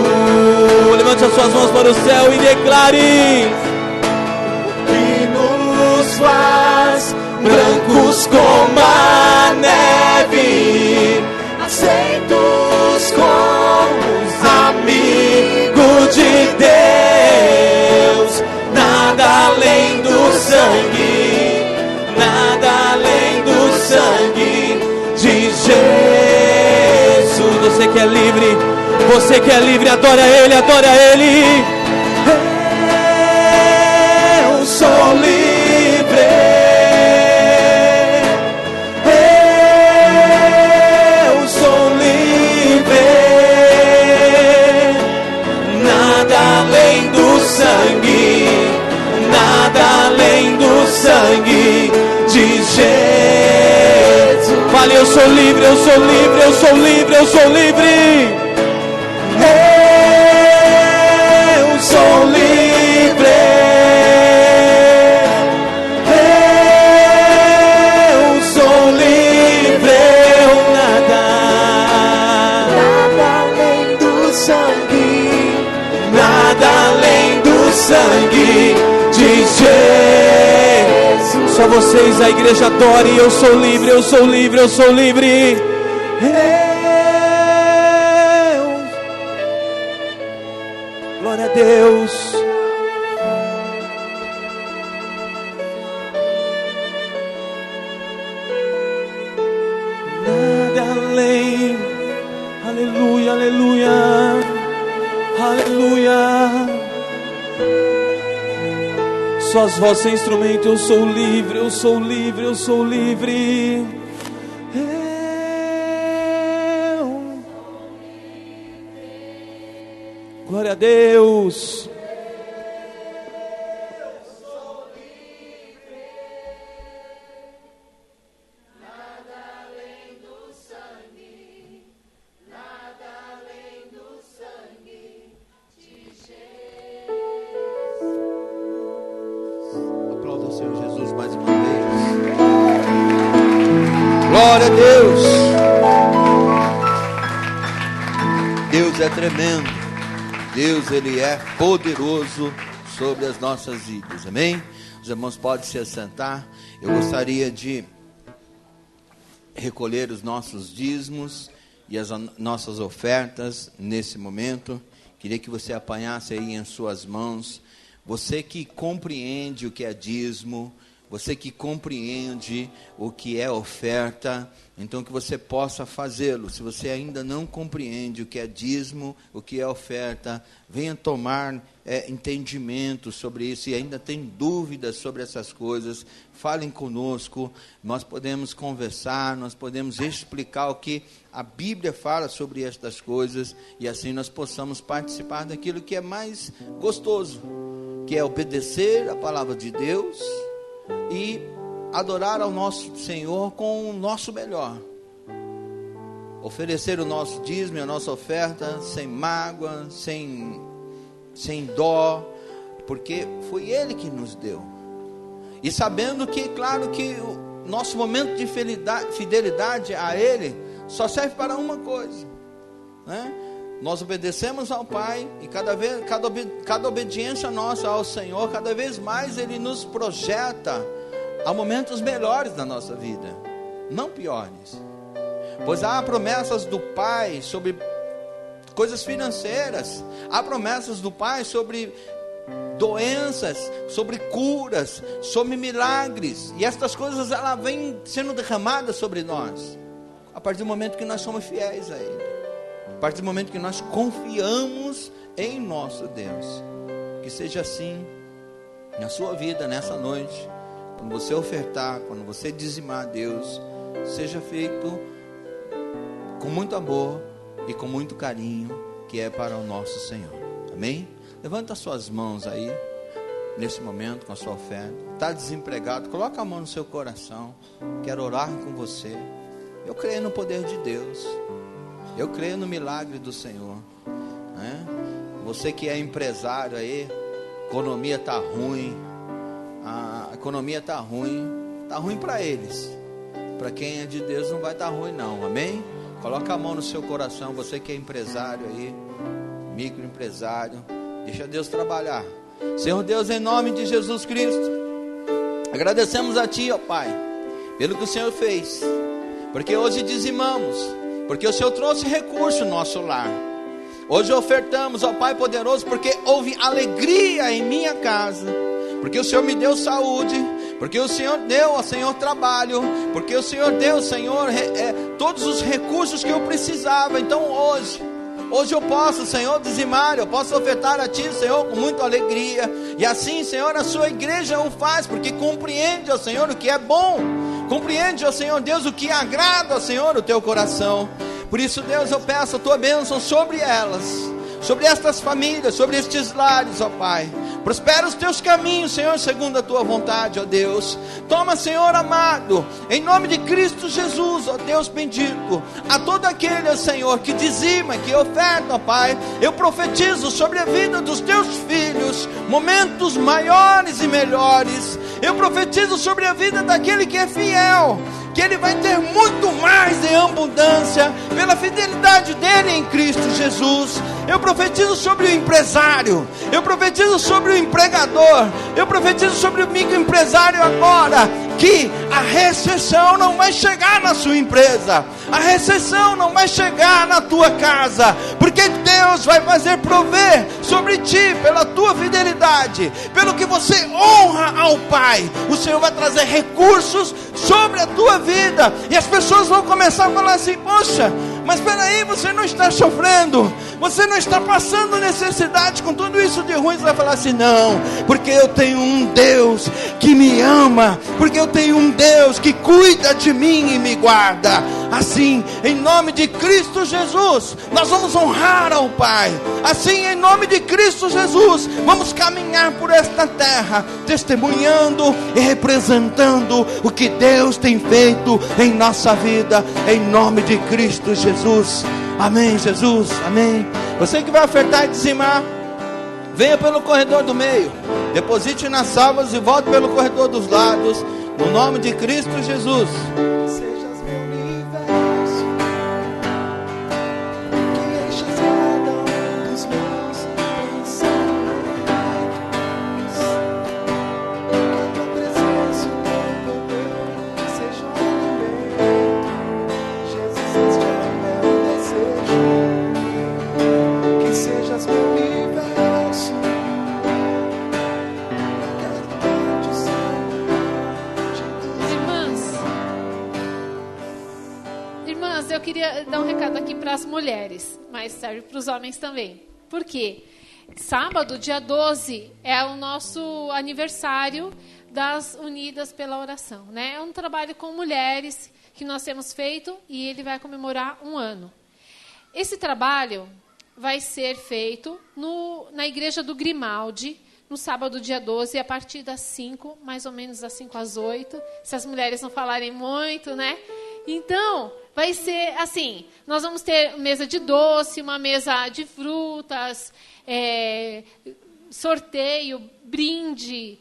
C: Levante as suas mãos para o céu e declare:
D: que nos faz brancos como a neve, aceitos como os amigos de Deus. Nada além do sangue, nada além do sangue de Jesus.
C: Você que é livre, você que é livre, adora Ele, adora Ele.
D: Eu sou livre. Sangue de Jesus.
C: Fale, eu sou livre, eu sou livre, eu sou livre, eu sou livre.
D: Eu sou livre. Eu sou livre. Nada além do sangue, nada além do sangue de Jesus.
C: Só vocês, a igreja adore. Eu sou livre, eu sou livre, eu sou livre. Glória a Deus.
D: Nada além.
C: Aleluia, aleluia, aleluia. Suas vozes sem instrumento, eu sou livre, eu sou livre, eu sou livre. Glória a Deus.
A: Glória a Deus. Deus é tremendo. Deus, Ele é poderoso sobre as nossas vidas. Amém? Os irmãos podem se assentar. Eu gostaria de recolher os nossos dízimos e as nossas ofertas nesse momento. Queria que você apanhasse aí em suas mãos. Você que compreende o que é dízimo, você que compreende o que é oferta, então que você possa fazê-lo. Se você ainda não compreende o que é dízimo, o que é oferta, venha tomar entendimento sobre isso e ainda tem dúvidas sobre essas coisas, falem conosco, nós podemos conversar, nós podemos explicar o que a Bíblia fala sobre estas coisas e assim nós possamos participar daquilo que é mais gostoso, que é obedecer a palavra de Deus e adorar ao nosso Senhor com o nosso melhor, oferecer o nosso dízimo e a nossa oferta sem mágoa, sem dó, porque foi Ele que nos deu, e sabendo que, claro, que o nosso momento de fidelidade a Ele só serve para uma coisa, né? Nós obedecemos ao Pai e cada obediência nossa ao Senhor, cada vez mais Ele nos projeta a momentos melhores da nossa vida, não piores. Pois há promessas do Pai sobre coisas financeiras, há promessas do Pai sobre doenças, sobre curas, sobre milagres, e estas coisas elas vêm sendo derramadas sobre nós a partir do momento que nós somos fiéis a Ele, a partir do momento que nós confiamos em nosso Deus. Que seja assim na sua vida nessa noite, quando você ofertar, quando você dizimar a Deus, seja feito com muito amor e com muito carinho, que é para o nosso Senhor. Amém? Levanta as suas mãos aí, nesse momento, com a sua oferta. Está desempregado, coloca a mão no seu coração. Quero orar com você. Eu creio no poder de Deus. Eu creio no milagre do Senhor, né? Você que é empresário aí, a economia está ruim. A economia está ruim para eles. Para quem é de Deus não vai estar ruim não, amém? Coloca a mão no seu coração, você que é empresário aí, microempresário, deixa Deus trabalhar. Senhor Deus, em nome de Jesus Cristo, agradecemos a Ti, ó Pai, pelo que o Senhor fez, porque hoje dizimamos, porque o Senhor trouxe recurso no nosso lar. Hoje ofertamos, ó Pai poderoso, porque houve alegria em minha casa, porque o Senhor me deu saúde, porque o Senhor deu ao Senhor trabalho, porque o Senhor deu, Senhor, todos os recursos que eu precisava. Então hoje eu posso, Senhor, dizimar, eu posso ofertar a Ti, Senhor, com muita alegria. E assim, Senhor, a sua igreja o faz, porque compreende, ó Senhor, o que é bom, compreende, ó Senhor Deus, o que agrada, ó Senhor, o Teu coração. Por isso, Deus, eu peço a Tua bênção sobre elas, sobre estas famílias, sobre estes lares, ó Pai. Prospera os Teus caminhos, Senhor, segundo a Tua vontade, ó Deus. Toma, Senhor amado, em nome de Cristo Jesus, ó Deus bendito, a todo aquele, ó Senhor, que dizima, que oferta, ó Pai, eu profetizo sobre a vida dos Teus filhos, momentos maiores e melhores. Eu profetizo sobre a vida daquele que é fiel, que ele vai ter muito mais em abundância, pela fidelidade dele em Cristo Jesus. Eu profetizo sobre o empresário, eu profetizo sobre o empregador, eu profetizo sobre o microempresário agora, que a recessão não vai chegar na sua empresa, a recessão não vai chegar na tua casa, porque Deus vai fazer prover sobre ti, pela tua fidelidade, pelo que você honra ao Pai. O Senhor vai trazer recursos sobre a tua vida, e as pessoas vão começar a falar assim: poxa, mas espera aí, você não está sofrendo, você não está passando necessidade com tudo isso de ruim. Você vai falar assim: não, porque eu tenho um Deus que me ama, porque eu tenho um Deus que cuida de mim e me guarda. Assim, em nome de Cristo Jesus, nós vamos honrar ao Pai. Assim, em nome de Cristo Jesus, vamos caminhar por esta terra, testemunhando e representando o que Deus tem feito em nossa vida, em nome de Cristo Jesus. Amém, Jesus, amém. Você que vai ofertar e dizimar, venha pelo corredor do meio, deposite nas salvas e volte pelo corredor dos lados, no nome de Cristo Jesus.
D: Sejas meu universo, que enchas cada um dos meus pensamentos, que a tua presença e o teu poder sejam alimento. Jesus, este é o meu desejo, que sejas meu universo, quero te
B: Irmãs, eu queria dar um recado aqui para as mulheres, mas serve para os homens também. Por quê? Sábado, dia 12, é o nosso aniversário das Unidas pela Oração, né? É um trabalho com mulheres que nós temos feito e ele vai comemorar 1 ano. Esse trabalho vai ser feito na igreja do Grimaldi, no sábado, dia 12, a partir das 5, mais ou menos das 5 às 8, se as mulheres não falarem muito, né? Então, vai ser assim, nós vamos ter mesa de doce, uma mesa de frutas, sorteio, brinde,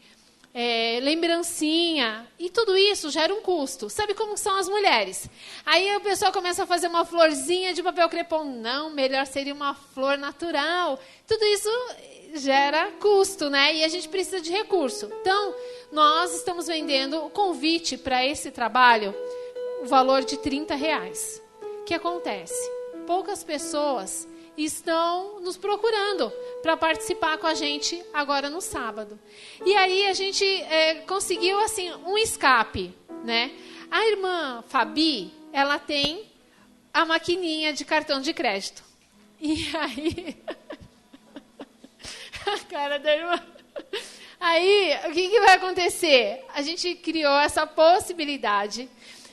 B: lembrancinha, e tudo isso gera um custo. Sabe como são as mulheres? Aí o pessoal começa a fazer uma florzinha de papel crepom. Não, melhor seria uma flor natural. Tudo isso gera custo, né? E a gente precisa de recurso. Então, nós estamos vendendo o convite para esse trabalho, o valor de R$30. O que acontece? Poucas pessoas estão nos procurando para participar com a gente agora no sábado. E aí a gente conseguiu assim um escape, né? A irmã Fabi, ela tem a maquininha de cartão de crédito. E aí a cara da irmã. Aí, o que vai acontecer? A gente criou essa possibilidade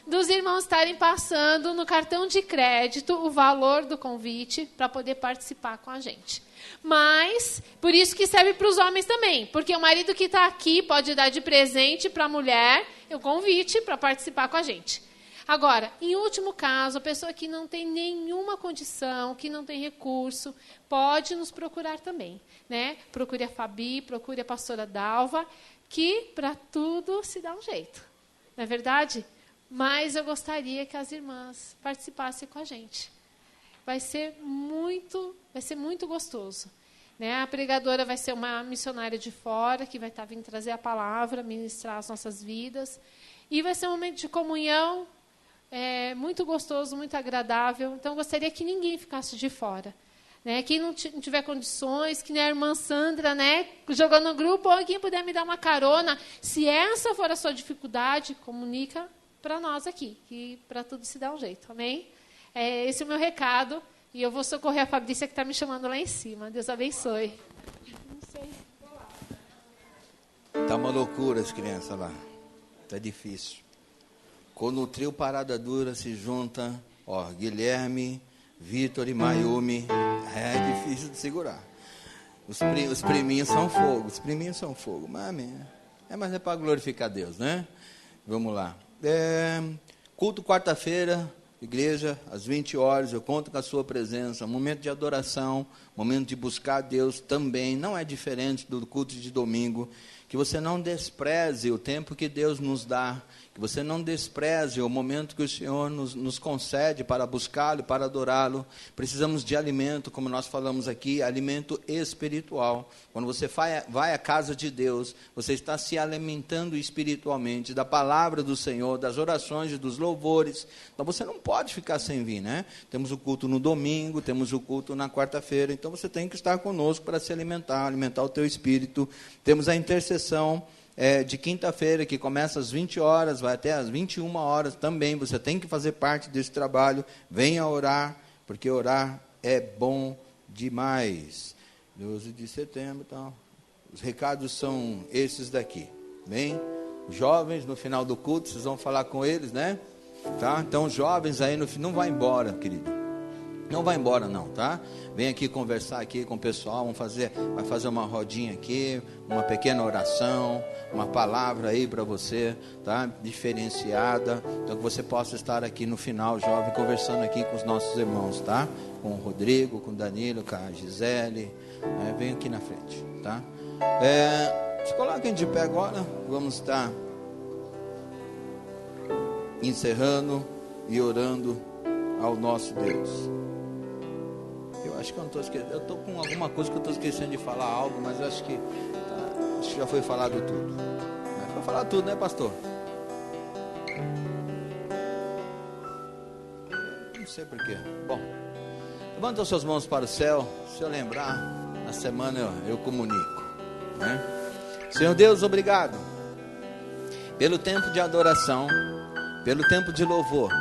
B: dos irmãos estarem passando no cartão de crédito o valor do convite para poder participar com a gente. Mas, por isso que serve para os homens também, porque o marido que está aqui pode dar de presente para a mulher o convite para participar com a gente. Agora, em último caso, a pessoa que não tem nenhuma condição, que não tem recurso, pode nos procurar também, né? Procure a Fabi, procure a pastora Dalva, que para tudo se dá um jeito, não é verdade? Mas eu gostaria que as irmãs participassem com a gente. Vai ser muito gostoso. Né? A pregadora vai ser uma missionária de fora, que vai estar vindo trazer a palavra, ministrar as nossas vidas. E vai ser um momento de comunhão muito gostoso, muito agradável. Então, eu gostaria que ninguém ficasse de fora. Né? Quem não tiver condições, que nem a irmã Sandra, né? Jogou no grupo, ou quem puder me dar uma carona. Se essa for a sua dificuldade, comunica para nós aqui, que para tudo se dá um jeito, amém? Esse é o meu recado, e eu vou socorrer a Fabrícia que está me chamando lá em cima. Deus abençoe. Não sei.
A: Tá uma loucura as crianças lá, tá difícil. Quando o trio Parada Dura se junta, ó, Guilherme, Vitor e Mayumi, é difícil de segurar. Os priminhos são fogo, mas é para glorificar Deus, né? Vamos lá. Culto quarta-feira, igreja, às 20 horas, eu conto com a sua presença, momento de adoração, momento de buscar Deus também, não é diferente do culto de domingo, que você não despreze o tempo que Deus nos dá, que você não despreze o momento que o Senhor nos concede para buscá-lo, para adorá-lo. Precisamos de alimento, como nós falamos aqui, alimento espiritual. Quando você vai à casa de Deus, você está se alimentando espiritualmente da palavra do Senhor, das orações e dos louvores. Então você não pode ficar sem vir, né? Temos o culto no domingo, temos o culto na quarta-feira, então você tem que estar conosco para se alimentar o teu espírito. Temos a intercessão de quinta-feira, que começa às 20 horas, vai até às 21 horas também. Você tem que fazer parte desse trabalho. Venha orar, porque orar é bom demais. 12 de setembro, então, os recados são esses daqui. Bem, os jovens, no final do culto, vocês vão falar com eles, né? Tá? Então, os jovens aí, não vai embora, querido. Não vai embora não, tá? Vem aqui conversar aqui com o pessoal, vai fazer uma rodinha aqui, uma pequena oração, uma palavra aí para você, tá? Diferenciada, então que você possa estar aqui no final, jovem, conversando aqui com os nossos irmãos, tá? Com o Rodrigo, com o Danilo, com a Gisele, vem aqui na frente, tá? Se coloquem de pé agora, vamos estar encerrando e orando ao nosso Deus. Eu acho que eu não estou esquecendo. Eu estou com alguma coisa que eu estou esquecendo de falar algo, mas eu acho que já foi falado tudo. Foi falado tudo, né, pastor? Não sei porquê. Bom, levanta as suas mãos para o céu. Se eu lembrar, na semana eu comunico, né? Senhor Deus, obrigado pelo tempo de adoração, pelo tempo de louvor.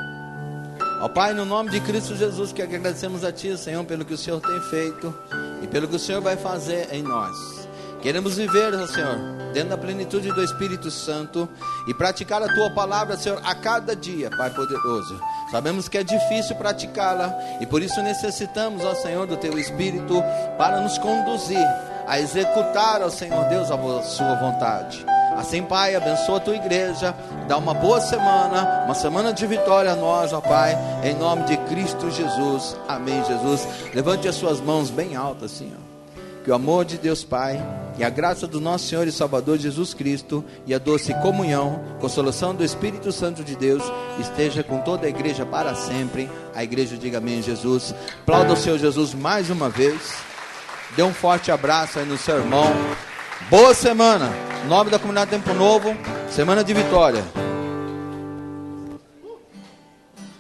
A: Ó Pai, no nome de Cristo Jesus, que agradecemos a Ti, Senhor, pelo que o Senhor tem feito e pelo que o Senhor vai fazer em nós. Queremos viver, ó Senhor, dentro da plenitude do Espírito Santo e praticar a Tua palavra, Senhor, a cada dia, Pai poderoso. Sabemos que é difícil praticá-la e por isso necessitamos, ó Senhor, do Teu Espírito para nos conduzir a executar, ó Senhor Deus, a Sua vontade. Assim, Pai, abençoa a Tua igreja, dá uma boa semana, uma semana de vitória a nós, ó Pai, em nome de Cristo Jesus, amém, Jesus. Levante as suas mãos bem altas, assim, ó. Que o amor de Deus Pai, e a graça do nosso Senhor e Salvador Jesus Cristo, e a doce comunhão, consolação do Espírito Santo de Deus, esteja com toda a igreja para sempre. A igreja diga amém, Jesus. Aplauda o Senhor Jesus mais uma vez, dê um forte abraço aí no seu irmão. Boa semana, em nome da comunidade Tempo Novo, semana de vitória.